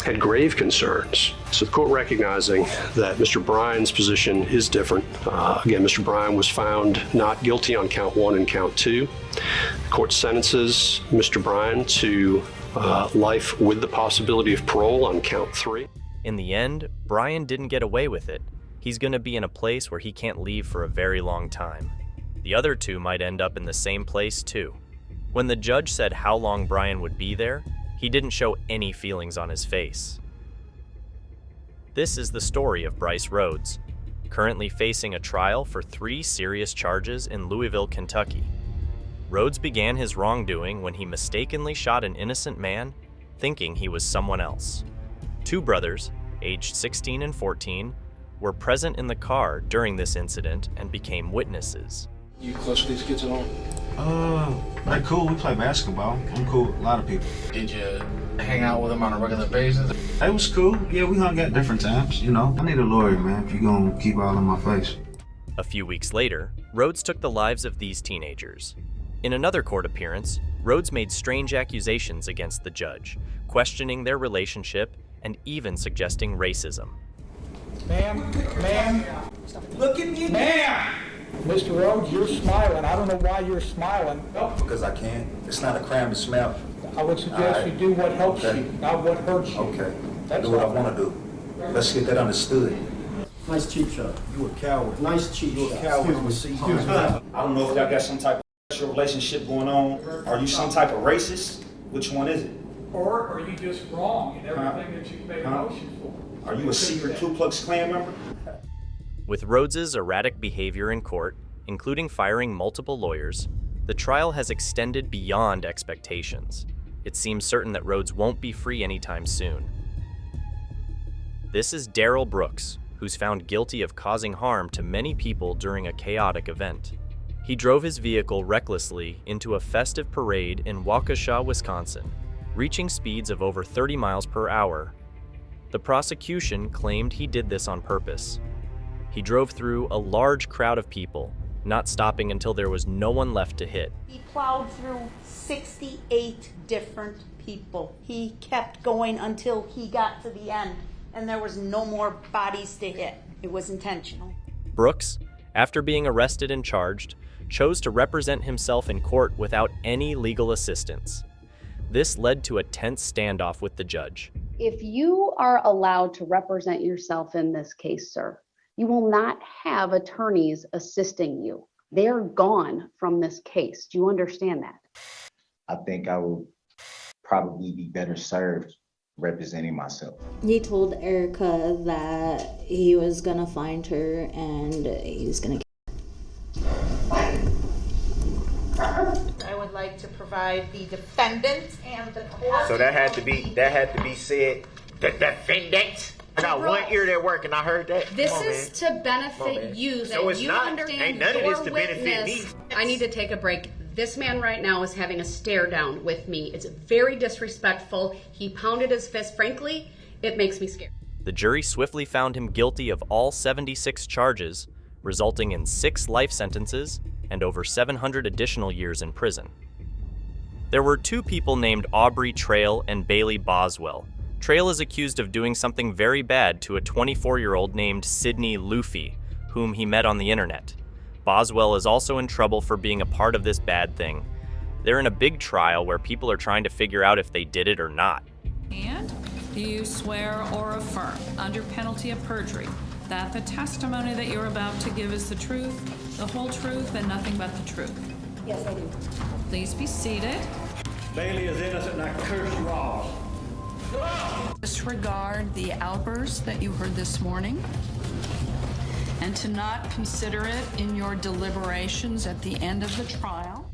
had grave concerns. So the court, recognizing that Mr. Bryan's position is different. Again, Mr. Bryan was found not guilty on count 1 and count 2. The court sentences Mr. Bryan to life with the possibility of parole on count 3.
In the end, Brian didn't get away with it. He's going to be in a place where he can't leave for a very long time. The other two might end up in the same place too. When the judge said how long Brian would be there, he didn't show any feelings on his face. This is the story of Bryce Rhodes, currently facing a trial for 3 serious charges in Louisville, Kentucky. Rhodes began his wrongdoing when he mistakenly shot an innocent man, thinking he was someone else. 2 brothers, aged 16 and 14, were present in the car during this incident and became witnesses.
You close to these kids at all? They're cool. We play basketball. I'm cool with a lot of people.
Did you hang out with them on a regular basis?
They was cool. Yeah, we hung out different times, you know. I need a lawyer, man, if you're gonna keep all in my face.
A few weeks later, Rhodes took the lives of these teenagers. In another court appearance, Rhodes made strange accusations against the judge, questioning their relationship and even suggesting racism.
Ma'am, look at me, ma'am! Mr. Rhodes, you're smiling. I don't know why you're smiling.
Because I can't. It's not a crime to smile.
I would suggest you do what helps you, not what hurts you.
Okay. I do what I want to do. Let's get that understood.
Nice cheap shot.
You a coward.
Nice cheap
You a
shot.
coward. I don't know if y'all got some type of sexual relationship going on. Are you some type of racist? Which one is it?
Or are you just wrong in everything that you make motions for?
Are you a secret Ku Klux Klan member?
With Rhodes's erratic behavior in court, including firing multiple lawyers, the trial has extended beyond expectations. It seems certain that Rhodes won't be free anytime soon. This is Daryl Brooks, who's found guilty of causing harm to many people during a chaotic event. He drove his vehicle recklessly into a festive parade in Waukesha, Wisconsin, reaching speeds of over 30 miles per hour. The prosecution claimed he did this on purpose. He drove through a large crowd of people, not stopping until there was no one left to hit.
He plowed through 68 different people. He kept going until he got to the end, and there was no more bodies to hit. It was intentional.
Brooks, after being arrested and charged, chose to represent himself in court without any legal assistance. This led to a tense standoff with the judge.
If you are allowed to represent yourself in this case, sir, you will not have attorneys assisting you. They're gone from this case. Do you understand that?
I think I will probably be better served
representing myself.
He told Erica that he was gonna find her and he was gonna
I would like to provide the defendant and the court.
So that had to be said. The defendant. I got one ear that work and I heard that.
This is to benefit you, so
it's
you
not.
understand
Ain't none of
your
this to benefit me.
witness. I need to take a break. This man right now is having a stare down with me. It's very disrespectful. He pounded his fist. Frankly, it makes me scared.
The jury swiftly found him guilty of all 76 charges, resulting in 6 life sentences and over 700 additional years in prison. There were 2 people named Aubrey Trail and Bailey Boswell. Trail is accused of doing something very bad to a 24-year-old named Sydney Luffy, whom he met on the internet. Boswell is also in trouble for being a part of this bad thing. They're in a big trial where people are trying to figure out if they did it or not.
And do you swear or affirm, under penalty of perjury, that the testimony that you're about to give is the truth, the whole truth, and nothing but the truth?
Yes, I do.
Please be seated.
Bailey is innocent and I curse you all.
Disregard the outburst that you heard this morning, and to not consider it in your deliberations at the end of the trial.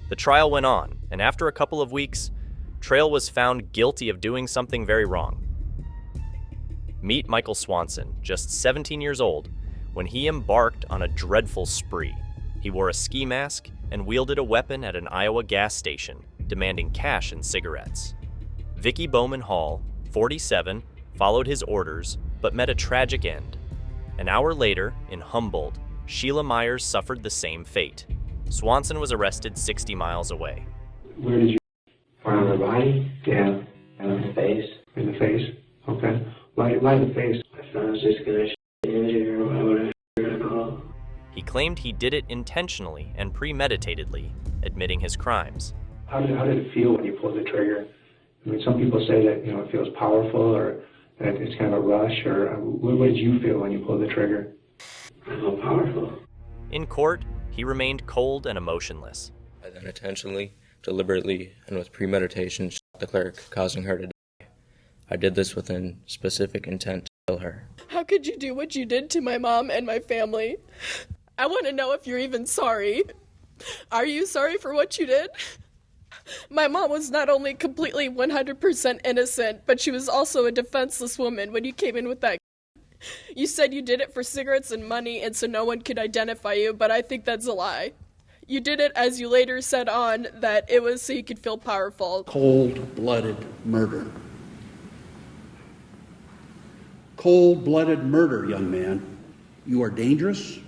The trial went on, and after a couple of weeks, Trail was found guilty of doing something very wrong. Meet Michael Swanson, just 17 years old, when he embarked on a dreadful spree. He wore a ski mask and wielded a weapon at an Iowa gas station, demanding cash and cigarettes. Vicky Bowman Hall, 47, followed his orders, but met a tragic end. An hour later, in Humboldt, Sheila Myers suffered the same fate. Swanson was arrested 60 miles away.
Where did you find the body? Yeah, in the face. In the face? Okay. Why the face? I thought I was just gonna injure her. Why would I hurt her?
He claimed he did it intentionally and premeditatedly, admitting his crimes.
How did it feel when you pulled the trigger? I mean, some people say that, it feels powerful or that it's kind of a rush, or what did you feel when you pulled the trigger? I felt powerful.
In court, he remained cold and emotionless.
I then intentionally, deliberately, and with premeditation shot the clerk, causing her to die. I did this with a specific intent to kill her.
How could you do what you did to my mom and my family? I want to know if you're even sorry. Are you sorry for what you did? My mom was not only completely 100% innocent, but she was also a defenseless woman when you came in with that. You said you did it for cigarettes and money and so no one could identify you, but I think that's a lie. You did it, as you later said on, that it was so you could feel powerful.
Cold-blooded murder. Cold-blooded murder, young man. You are dangerous.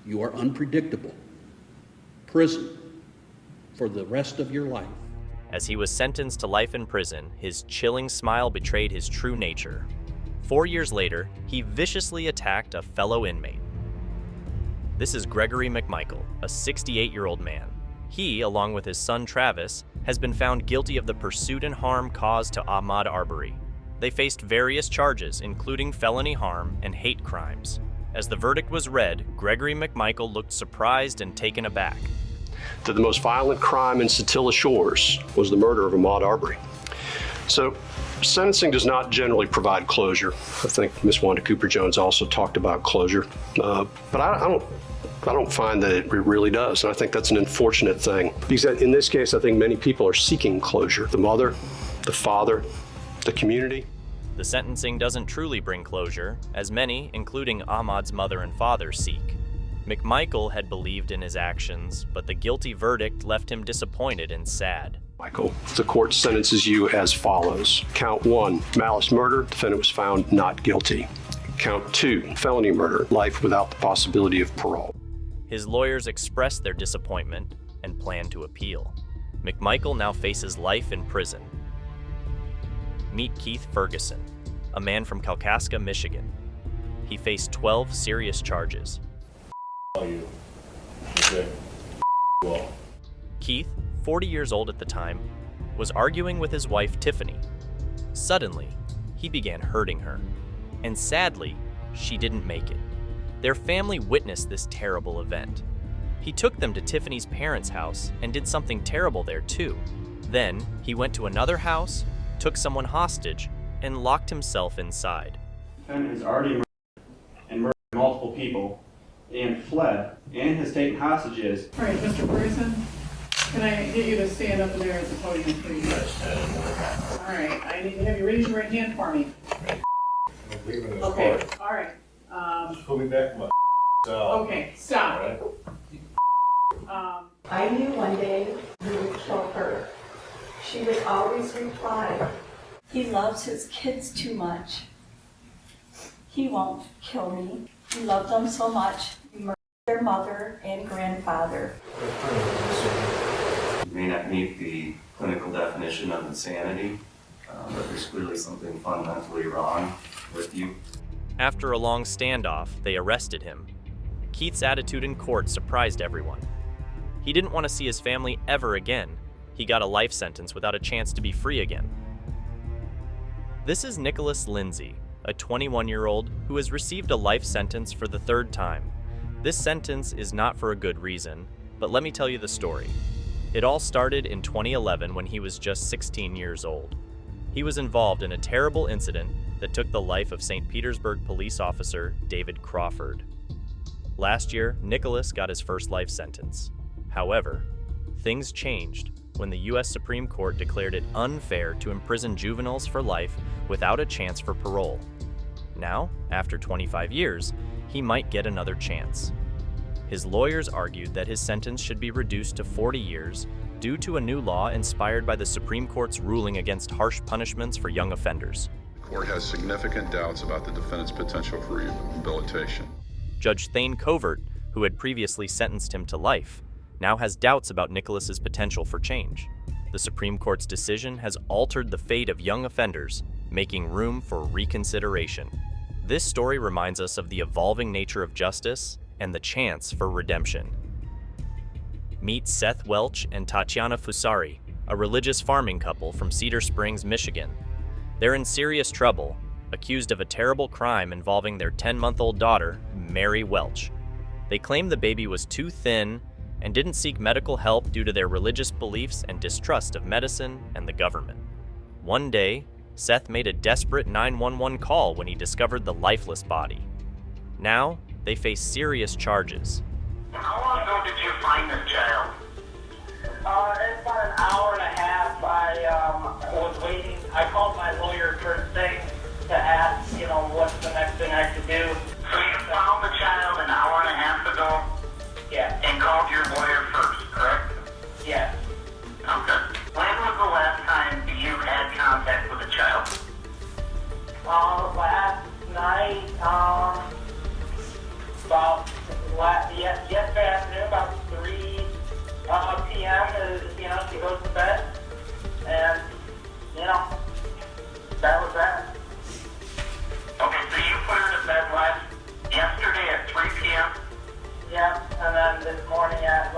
You are unpredictable. Prison for the rest of your life.
As he was sentenced to life in prison, his chilling smile betrayed his true nature. 4 years later, he viciously attacked a fellow inmate. This is Gregory McMichael, a 68-year-old man. He, along with his son Travis, has been found guilty of the pursuit and harm caused to Ahmaud Arbery. They faced various charges, including felony harm and hate crimes. As the verdict was read, Gregory McMichael looked surprised and taken aback.
That the most violent crime in Satilla Shores was the murder of Ahmaud Arbery. So, sentencing does not generally provide closure. I think Ms. Wanda Cooper-Jones also talked about closure, but I don't find that it really does, and I think that's an unfortunate thing. Because in this case, I think many people are seeking closure. The mother, the father, the community.
The sentencing doesn't truly bring closure, as many, including Ahmaud's mother and father, seek. McMichael had believed in his actions, but the guilty verdict left him disappointed and sad.
Michael, the court sentences you as follows. Count 1, malice murder, defendant was found not guilty. Count 2, felony murder, life without the possibility of parole.
His lawyers expressed their disappointment and planned to appeal. McMichael now faces life in prison. Meet Keith Ferguson, a man from Kalkaska, Michigan. He faced 12 serious charges. Keith, 40 years old at the time, was arguing with his wife Tiffany. Suddenly, he began hurting her, and sadly, she didn't make it. Their family witnessed this terrible event. He took them to Tiffany's parents' house and did something terrible there too. Then, he went to another house, took someone hostage, and locked himself inside.
Defendant has already murdered multiple people and fled and has taken hostages.
All right, Mr. Person, can I get you to stand up there at the podium, please? All right, I need to have you raise your right hand for me. Okay, all right.
Pull me back from my
Okay, stop.
I knew one day you would kill her. She would always reply, "He loves his kids too much. He won't kill me. He loved them so much. He murdered their mother and grandfather."
You may not meet the clinical definition of insanity, but there's clearly something fundamentally wrong with you.
After a long standoff, they arrested him. Keith's attitude in court surprised everyone. He didn't want to see his family ever again. He got a life sentence without a chance to be free again. This is Nicholas Lindsay, a 21-year-old who has received a life sentence for the third time. This sentence is not for a good reason, but let me tell you the story. It all started in 2011 when he was just 16 years old. He was involved in a terrible incident that took the life of St. Petersburg police officer David Crawford. Last year, Nicholas got his first life sentence. However, things changed when the U.S. Supreme Court declared it unfair to imprison juveniles for life without a chance for parole. Now, after 25 years, he might get another chance. His lawyers argued that his sentence should be reduced to 40 years due to a new law inspired by the Supreme Court's ruling against harsh punishments for young offenders.
The court has significant doubts about the defendant's potential for rehabilitation.
Judge Thane Covert, who had previously sentenced him to life, now has doubts about Nicholas's potential for change. The Supreme Court's decision has altered the fate of young offenders, making room for reconsideration. This story reminds us of the evolving nature of justice and the chance for redemption. Meet Seth Welch and Tatiana Fusari, a religious farming couple from Cedar Springs, Michigan. They're in serious trouble, accused of a terrible crime involving their 10-month-old daughter, Mary Welch. They claim the baby was too thin and didn't seek medical help due to their religious beliefs and distrust of medicine and the government. One day, Seth made a desperate 911 call when he discovered the lifeless body. Now, they face serious charges.
How long ago did you find this child?
It's about an hour and a half. I was waiting. I called my lawyer first thing to ask, what's the next thing I could do.
So you found the child an hour and a half ago?
Yeah.
And called your lawyer first, correct?
Yes.
Okay. When was the last time you had contact with the child?
Last night, yesterday afternoon, about 3 p.m. She goes to bed, and that was that.
Okay, so you put her to bed yesterday at 3 p.m.?
Yeah, and then this morning at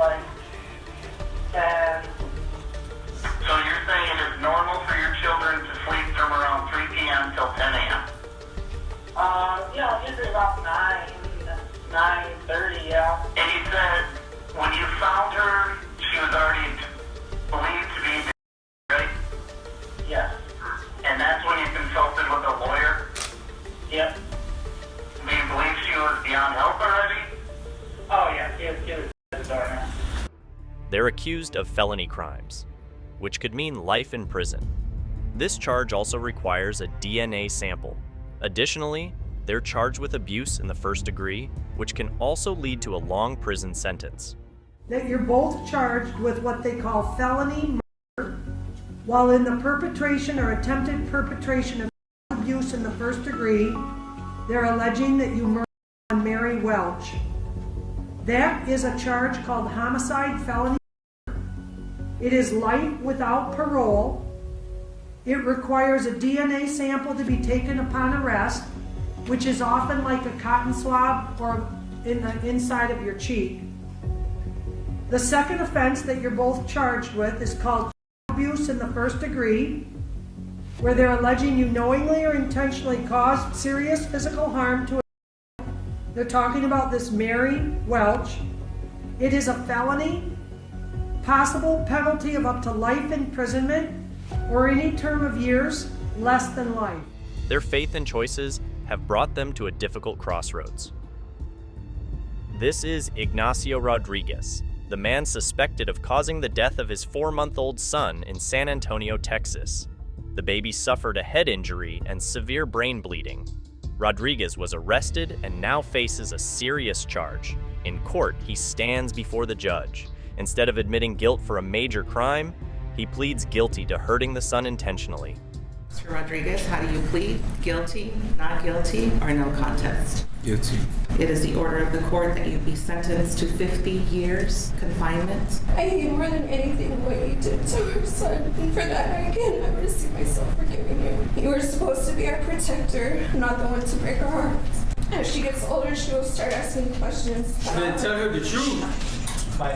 10.
So you're saying it is normal for your children to sleep from around 3 p.m. till 10 a.m.?
Usually about 9:30, yeah.
And you said when you found her, she was already believed to be dead, right?
Yes.
And that's when you consulted with a lawyer?
Yep.
Do you believe she was beyond help already?
Oh, yeah, she was at the door now.
They're accused of felony crimes, which could mean life in prison. This charge also requires a DNA sample. Additionally, they're charged with abuse in the first degree, which can also lead to a long prison sentence.
That you're both charged with what they call felony murder, while in the perpetration or attempted perpetration of abuse in the first degree, they're alleging that you murdered Mary Welch. That is a charge called homicide felony murder. It is life without parole. It requires a DNA sample to be taken upon arrest, which is often like a cotton swab or in the inside of your cheek. The second offense that you're both charged with is called abuse in the first degree, where they're alleging you knowingly or intentionally caused serious physical harm to a child. They're talking about this Mary Welch. It is a felony, possible penalty of up to life imprisonment, or any term of years less than life.
Their faith and choices have brought them to a difficult crossroads. This is Ignasio Rodriguez, the man suspected of causing the death of his 4-month-old son in San Antonio, Texas. The baby suffered a head injury and severe brain bleeding. Rodriguez was arrested and now faces a serious charge. In court, he stands before the judge. Instead of admitting guilt for a major crime, he pleads guilty to hurting the son intentionally.
Mr. Rodriguez, how do you plead? Guilty, not guilty, or no contest?
Guilty.
It is the order of the court that you be sentenced to 50 years confinement.
I hate more than anything what you did to her son, and for that I can never see myself forgiving you. You were supposed to be our protector, not the one to break her heart. As she gets older, she will start asking questions.
Then tell her the truth.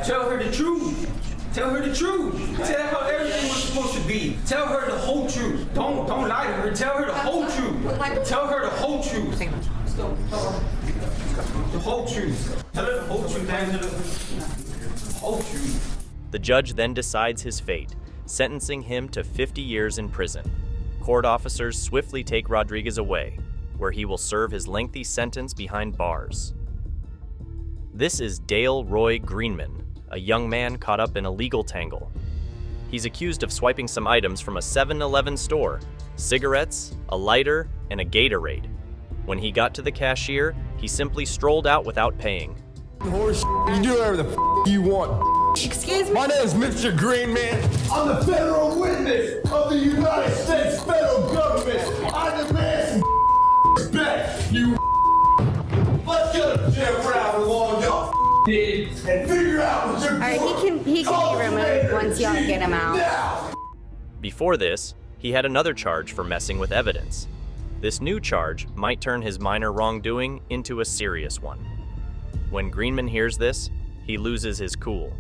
Tell her the truth. Tell her the truth. Tell her how everything was supposed to be. Tell her the whole truth. Don't lie to her. Tell her the whole truth. Tell her the whole truth. The whole truth. Tell her the whole truth, Angela. The whole truth.
The judge then decides his fate, sentencing him to 50 years in prison. Court officers swiftly take Rodriguez away, where he will serve his lengthy sentence behind bars. This is Dale Roy Greenman, a young man caught up in a legal tangle. He's accused of swiping some items from a 7-Eleven store, cigarettes, a lighter, and a Gatorade. When he got to the cashier, he simply strolled out without paying.
Horse, you do whatever the you want.
Excuse me?
My name is Mr. Greenman. I'm the federal witness of the United States federal government. I demand some respect, you. Let's get a jail for how long y'all did and figure out what you're doing.
Alright, he can be removed once y'all get him out.
Before this, he had another charge for messing with evidence. This new charge might turn his minor wrongdoing into a serious one. When Greenman hears this, he loses his cool.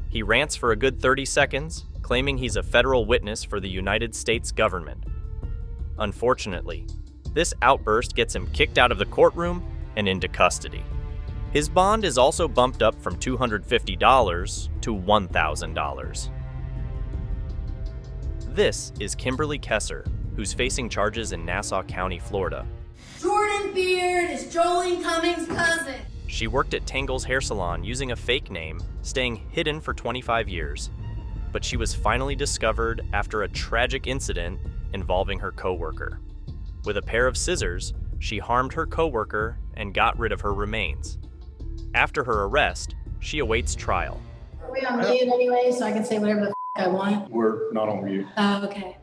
He rants for a good 30 seconds, claiming he's a federal witness for the United States government. Unfortunately, this outburst gets him kicked out of the courtroom and into custody. His bond is also bumped up from $250 to $1,000. This is Kimberly Kesser, who's facing charges in Nassau County, Florida.
Jordan Beard is Jolene Cummings' cousin.
She worked at Tangle's hair salon using a fake name, staying hidden for 25 years. But she was finally discovered after a tragic incident involving her coworker. With a pair of scissors, she harmed her coworker and got rid of her remains. After her arrest, she awaits trial.
Are we on mute anyway, so I can say whatever the I want?
We're not on mute.
Oh, okay.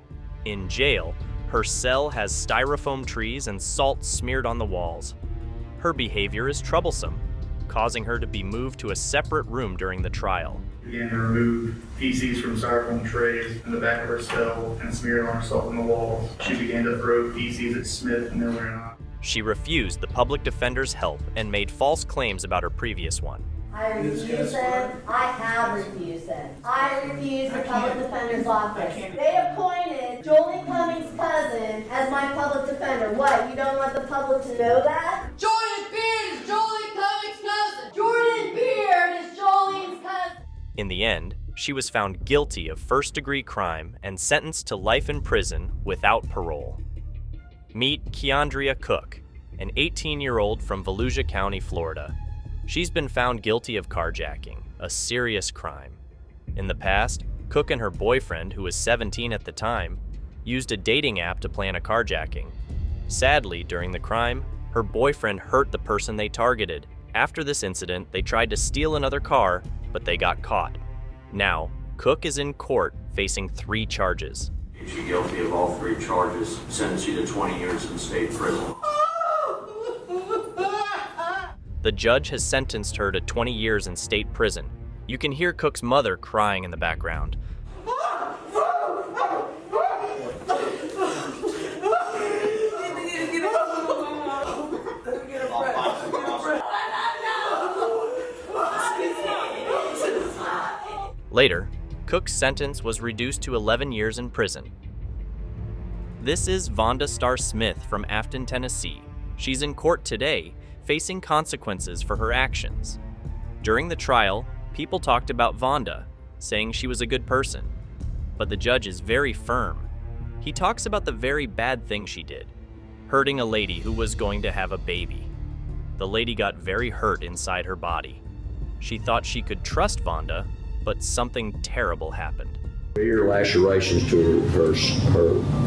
In jail, her cell has styrofoam trees and salt smeared on the walls. Her behavior is troublesome, causing her to be moved to a separate room during the trial.
Began to remove feces from styrofoam trays in the back of her cell and smear on herself on the walls. She began to throw feces at Smith, Miller, and I.
She refused the public defender's help and made false claims about her previous one.
I refuse them. I have refused them. I refuse the public defender's office. They appointed Jolene Cummings' cousin as my public defender. What, you don't want the public to know that? Jordan Beard is Jolene Cummings' cousin. Jordan Beard is Jolene's cousin.
In the end, she was found guilty of first-degree crime and sentenced to life in prison without parole. Meet Keandria Cook, an 18-year-old from Volusia County, Florida. She's been found guilty of carjacking, a serious crime. In the past, Cook and her boyfriend, who was 17 at the time, used a dating app to plan a carjacking. Sadly, during the crime, her boyfriend hurt the person they targeted. After this incident, they tried to steal another car, but they got caught. Now, Cook is in court facing 3 charges.
She's guilty of all 3 charges, sentence you to 20 years in state prison.
The judge has sentenced her to 20 years in state prison. You can hear Cook's mother crying in the background. Later, Cook's sentence was reduced to 11 years in prison. This is Vonda Smith from Afton, Tennessee. She's in court today, facing consequences for her actions. During the trial, people talked about Vonda, saying she was a good person. But the judge is very firm. He talks about the very bad thing she did, hurting a lady who was going to have a baby. The lady got very hurt inside her body. She thought she could trust Vonda, but something terrible happened.
Severe lacerations to her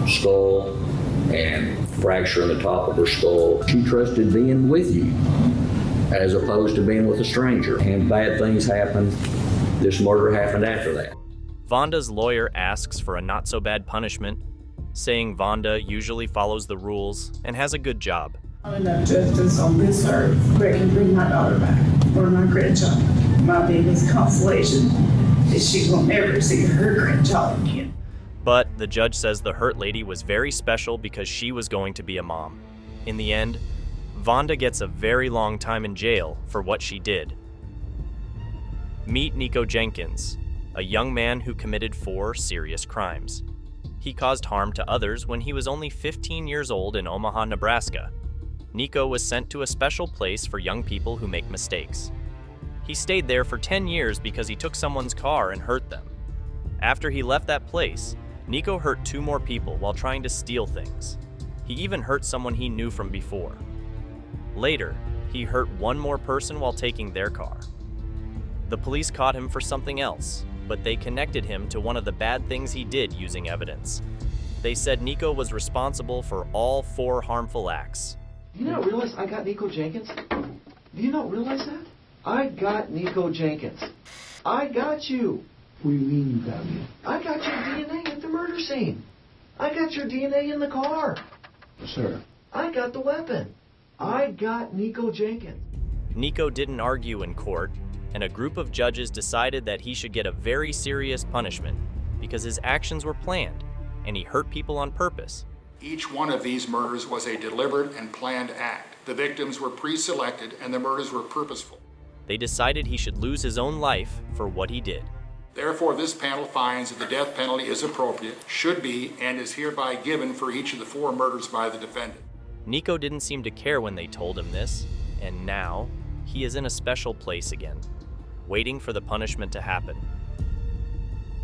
skull and fracture in the top of her skull. She trusted being with you as opposed to being with a stranger. And bad things happened. This murder happened after that.
Vonda's lawyer asks for a not-so-bad punishment, saying Vonda usually follows the rules and has a good job.
Enough justice on this earth. Greg can bring my daughter back, or my grandchild. My biggest consolation is she will never see her grandchild again.
But the judge says the hurt lady was very special because she was going to be a mom. In the end, Vonda gets a very long time in jail for what she did. Meet Nico Jenkins, a young man who committed 4 serious crimes. He caused harm to others when he was only 15 years old in Omaha, Nebraska. Nico was sent to a special place for young people who make mistakes. He stayed there for 10 years because he took someone's car and hurt them. After he left that place, Nico hurt 2 more people while trying to steal things. He even hurt someone he knew from before. Later, he hurt 1 more person while taking their car. The police caught him for something else, but they connected him to one of the bad things he did using evidence. They said Nico was responsible for all 4 harmful acts.
Do you not realize I got Nico Jenkins? Do you not realize that? I got Nico Jenkins. I got you.
What do you mean you got me?
I got your DNA at the murder scene. I got your DNA in the car.
Sir.
I got the weapon. I got Nico Jenkins.
Nico didn't argue in court, and a group of judges decided that he should get a very serious punishment because his actions were planned, and he hurt people on purpose.
Each one of these murders was a deliberate and planned act. The victims were pre-selected and the murders were purposeful.
They decided he should lose his own life for what he did.
Therefore, this panel finds that the death penalty is appropriate, should be, and is hereby given for each of the 4 murders by the defendant.
Nico didn't seem to care when they told him this, and now he is in a special place again, waiting for the punishment to happen.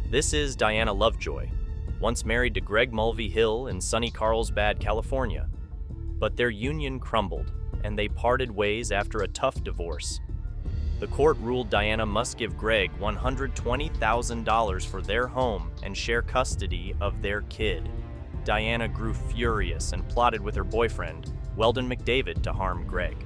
This is Diana Lovejoy, once married to Greg Mulvey Hill in sunny Carlsbad, California. But their union crumbled, and they parted ways after a tough divorce. The court ruled Diana must give Greg $120,000 for their home and share custody of their kid. Diana grew furious and plotted with her boyfriend, Weldon McDavid, to harm Greg.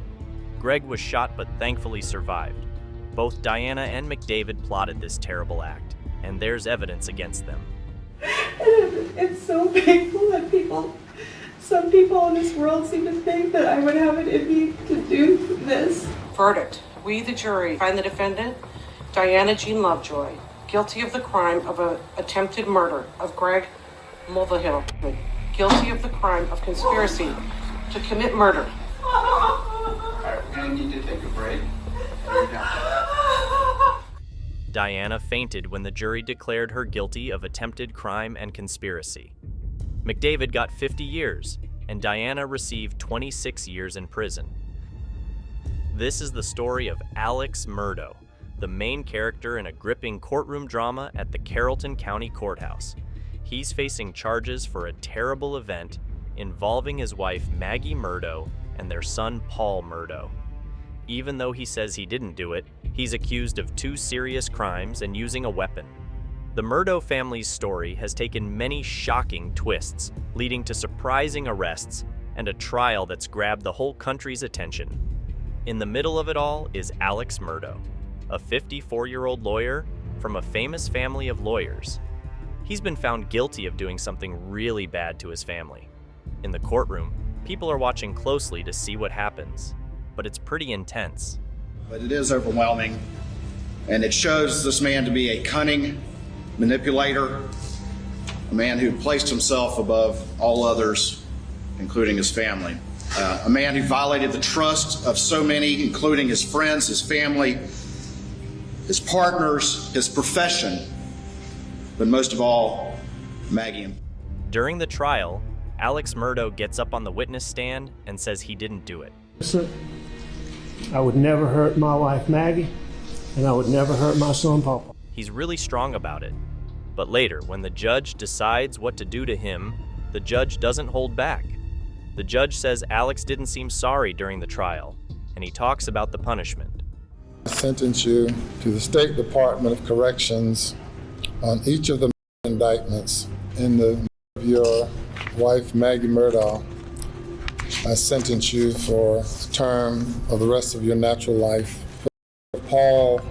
Greg was shot but thankfully survived. Both Diana and McDavid plotted this terrible act, and there's evidence against them.
It's so painful that some people in this world seem to think that I would have it in me to do this.
Verdict. We, the jury, find the defendant, Diana Jean Lovejoy, guilty of the crime of attempted murder of Greg Mulvihill, guilty of the crime of conspiracy to commit murder.
All right, we're going to need to take a break.
Diana fainted when the jury declared her guilty of attempted crime and conspiracy. McDavid got 50 years, and Diana received 26 years in prison. This is the story of Alex Murdaugh, the main character in a gripping courtroom drama at the Carrollton County Courthouse. He's facing charges for a terrible event involving his wife Maggie Murdaugh and their son Paul Murdaugh. Even though he says he didn't do it, he's accused of 2 serious crimes and using a weapon. The Murdaugh family's story has taken many shocking twists, leading to surprising arrests and a trial that's grabbed the whole country's attention. In the middle of it all is Alex Murdaugh, a 54-year-old lawyer from a famous family of lawyers. He's been found guilty of doing something really bad to his family. In the courtroom, people are watching closely to see what happens, but it's pretty intense.
But it is overwhelming, and it shows this man to be a cunning manipulator, a man who placed himself above all others, including his family. A man who violated the trust of so many, including his friends, his family, his partners, his profession, but most of all, Maggie.
During the trial, Alex Murdaugh gets up on the witness stand and says he didn't do it.
Listen, I would never hurt my wife Maggie, and I would never hurt my son Papa.
He's really strong about it, But later, when the judge decides what to do to him, the judge doesn't hold back. The judge says Alex didn't seem sorry during the trial, and he talks about the punishment.
I sentence you to the State Department of Corrections on each of the indictments in the of your wife, Maggie Murdaugh. I sentence you for the term of the rest of your natural life. Paul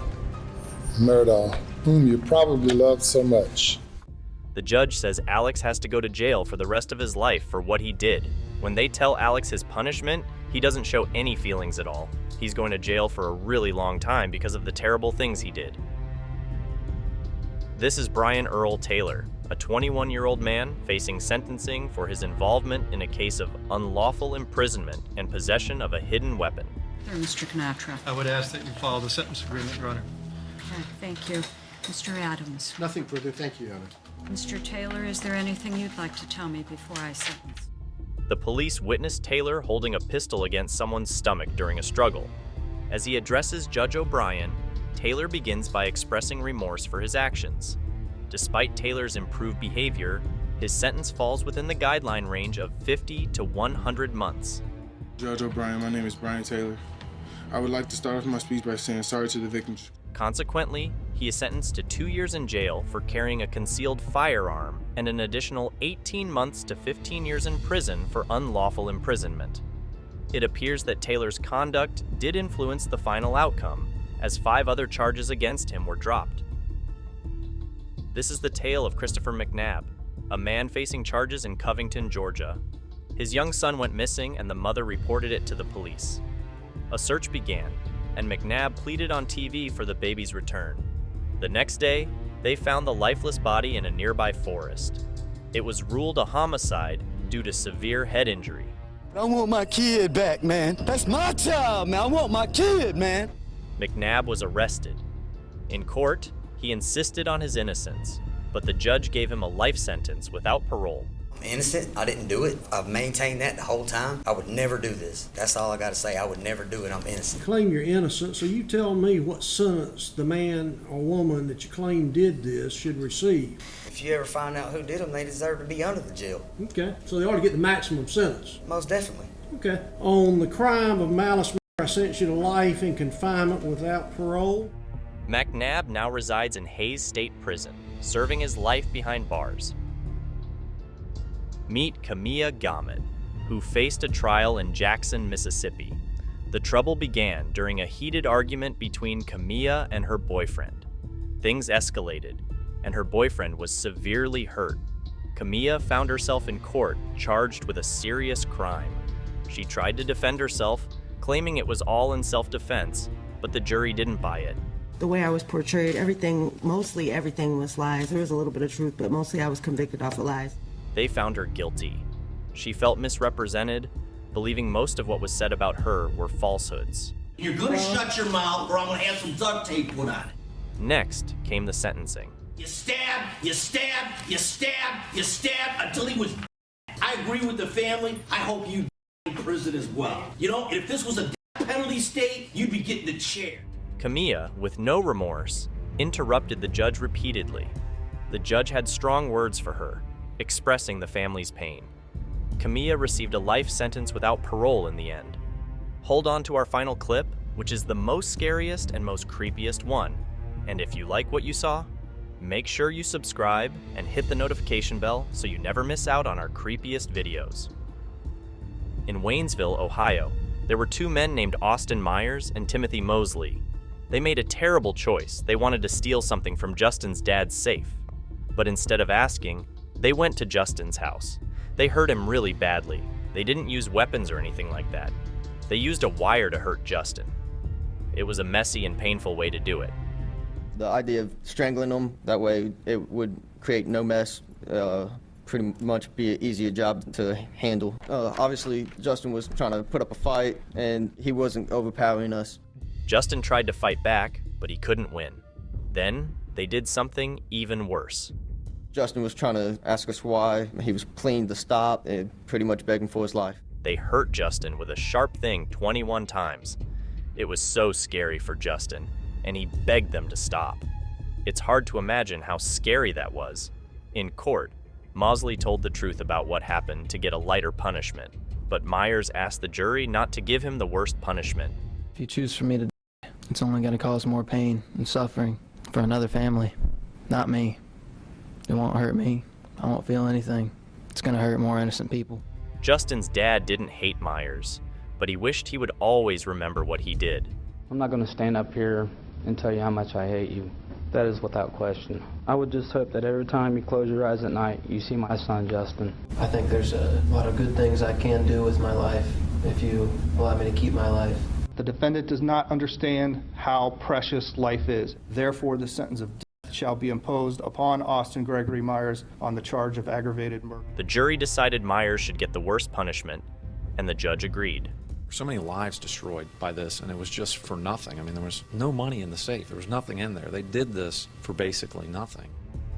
Murdaugh, whom you probably loved so much.
The judge says Alex has to go to jail for the rest of his life for what he did. When they tell Alex his punishment, he doesn't show any feelings at all. He's going to jail for a really long time because of the terrible things he did. This is Brian Earl Taylor, a 21-year-old man facing sentencing for his involvement in a case of unlawful imprisonment and possession of a hidden weapon.
There, Mr. Kinatra.
I would ask that you follow the sentence agreement, Your Honor.
Okay, thank you. Mr. Adams.
Nothing further, thank you, Your Honor.
Mr. Taylor, is there anything you'd like to tell me before I sentence?
The police witnessed Taylor holding a pistol against someone's stomach during a struggle. As he addresses Judge O'Brien, Taylor begins by expressing remorse for his actions. Despite Taylor's improved behavior, his sentence falls within the guideline range of 50 to 100 months.
Judge O'Brien, my name is Brian Taylor. I would like to start off my speech by saying sorry to the victims.
Consequently, he is sentenced to 2 years in jail for carrying a concealed firearm and an additional 18 months to 15 years in prison for unlawful imprisonment. It appears that Taylor's conduct did influence the final outcome, as 5 other charges against him were dropped. This is the tale of Christopher McNabb, a man facing charges in Covington, Georgia. His young son went missing and the mother reported it to the police. A search began, and McNabb pleaded on TV for the baby's return. The next day, they found the lifeless body in a nearby forest. It was ruled a homicide due to severe head injury.
I want my kid back, man. That's my child, man. I want my kid, man.
McNabb was arrested. In court, he insisted on his innocence, but the judge gave him a life sentence without parole.
I'm innocent. I didn't do it. I've maintained that the whole time. I would never do this. That's all I got to say. I would never do it. I'm innocent.
You claim you're innocent, so you tell me what sentence the man or woman that you claim did this should receive.
If you ever find out who did them, they deserve to be under the jail.
Okay, so they ought to get the maximum sentence.
Most definitely.
Okay. On the crime of malice, I sentence you to life in confinement without parole.
McNabb now resides in Hays State Prison, serving his life behind bars. Meet Kimberly Kesser, who faced a trial in Jackson, Mississippi. The trouble began during a heated argument between Kimberly and her boyfriend. Things escalated, and her boyfriend was severely hurt. Kimberly found herself in court charged with a serious crime. She tried to defend herself, claiming it was all in self-defense, but the jury didn't buy it.
The way I was portrayed, mostly everything was lies. There was a little bit of truth, but mostly I was convicted off of lies.
They found her guilty. She felt misrepresented, believing most of what was said about her were falsehoods.
You're gonna shut your mouth or I'm gonna have some duct tape put on it.
Next came the sentencing.
You stab, you stab, you stab, you stab until he was. I agree with the family. I hope you in prison as well. You know, if this was a penalty state, you'd be getting the chair.
Kimberly, with no remorse, interrupted the judge repeatedly. The judge had strong words for her, expressing the family's pain. Kimberly received a life sentence without parole in the end. Hold on to our final clip, which is the most scariest and most creepiest one. And if you like what you saw, make sure you subscribe and hit the notification bell so you never miss out on our creepiest videos. In Waynesville, Ohio, there were 2 men named Austin Myers and Timothy Mosley. They made a terrible choice. They wanted to steal something from Justin's dad's safe. But instead of asking, they went to Justin's house. They hurt him really badly. They didn't use weapons or anything like that. They used a wire to hurt Justin. It was a messy and painful way to do it.
The idea of strangling them, that way it would create no mess, pretty much be an easier job to handle. Obviously, Justin was trying to put up a fight, and he wasn't overpowering us.
Justin tried to fight back, but he couldn't win. Then, they did something even worse.
Justin was trying to ask us why. He was pleading to stop and pretty much begging for his life.
They hurt Justin with a sharp thing 21 times. It was so scary for Justin, and he begged them to stop. It's hard to imagine how scary that was. In court, Mosley told the truth about what happened to get a lighter punishment, but Myers asked the jury not to give him the worst punishment.
If you choose for me to die, it's only going to cause more pain and suffering for another family, not me. It won't hurt me. I won't feel anything. It's going to hurt more innocent people.
Justin's dad didn't hate Myers, but he wished he would always remember what he did.
I'm not going to stand up here and tell you how much I hate you. That is without question. I would just hope that every time you close your eyes at night, you see my son, Justin.
I think there's a lot of good things I can do with my life if you allow me to keep my life.
The defendant does not understand how precious life is. Therefore, the sentence of death shall be imposed upon Austin Gregory Myers on the charge of aggravated murder.
The jury decided Myers should get the worst punishment, and the judge agreed.
So many lives destroyed by this, and it was just for nothing. I mean, there was no money in the safe. There was nothing in there. They did this for basically nothing.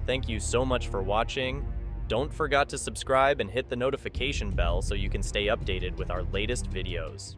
Thank you so much for watching. Don't forget to subscribe and hit the notification bell so you can stay updated with our latest videos.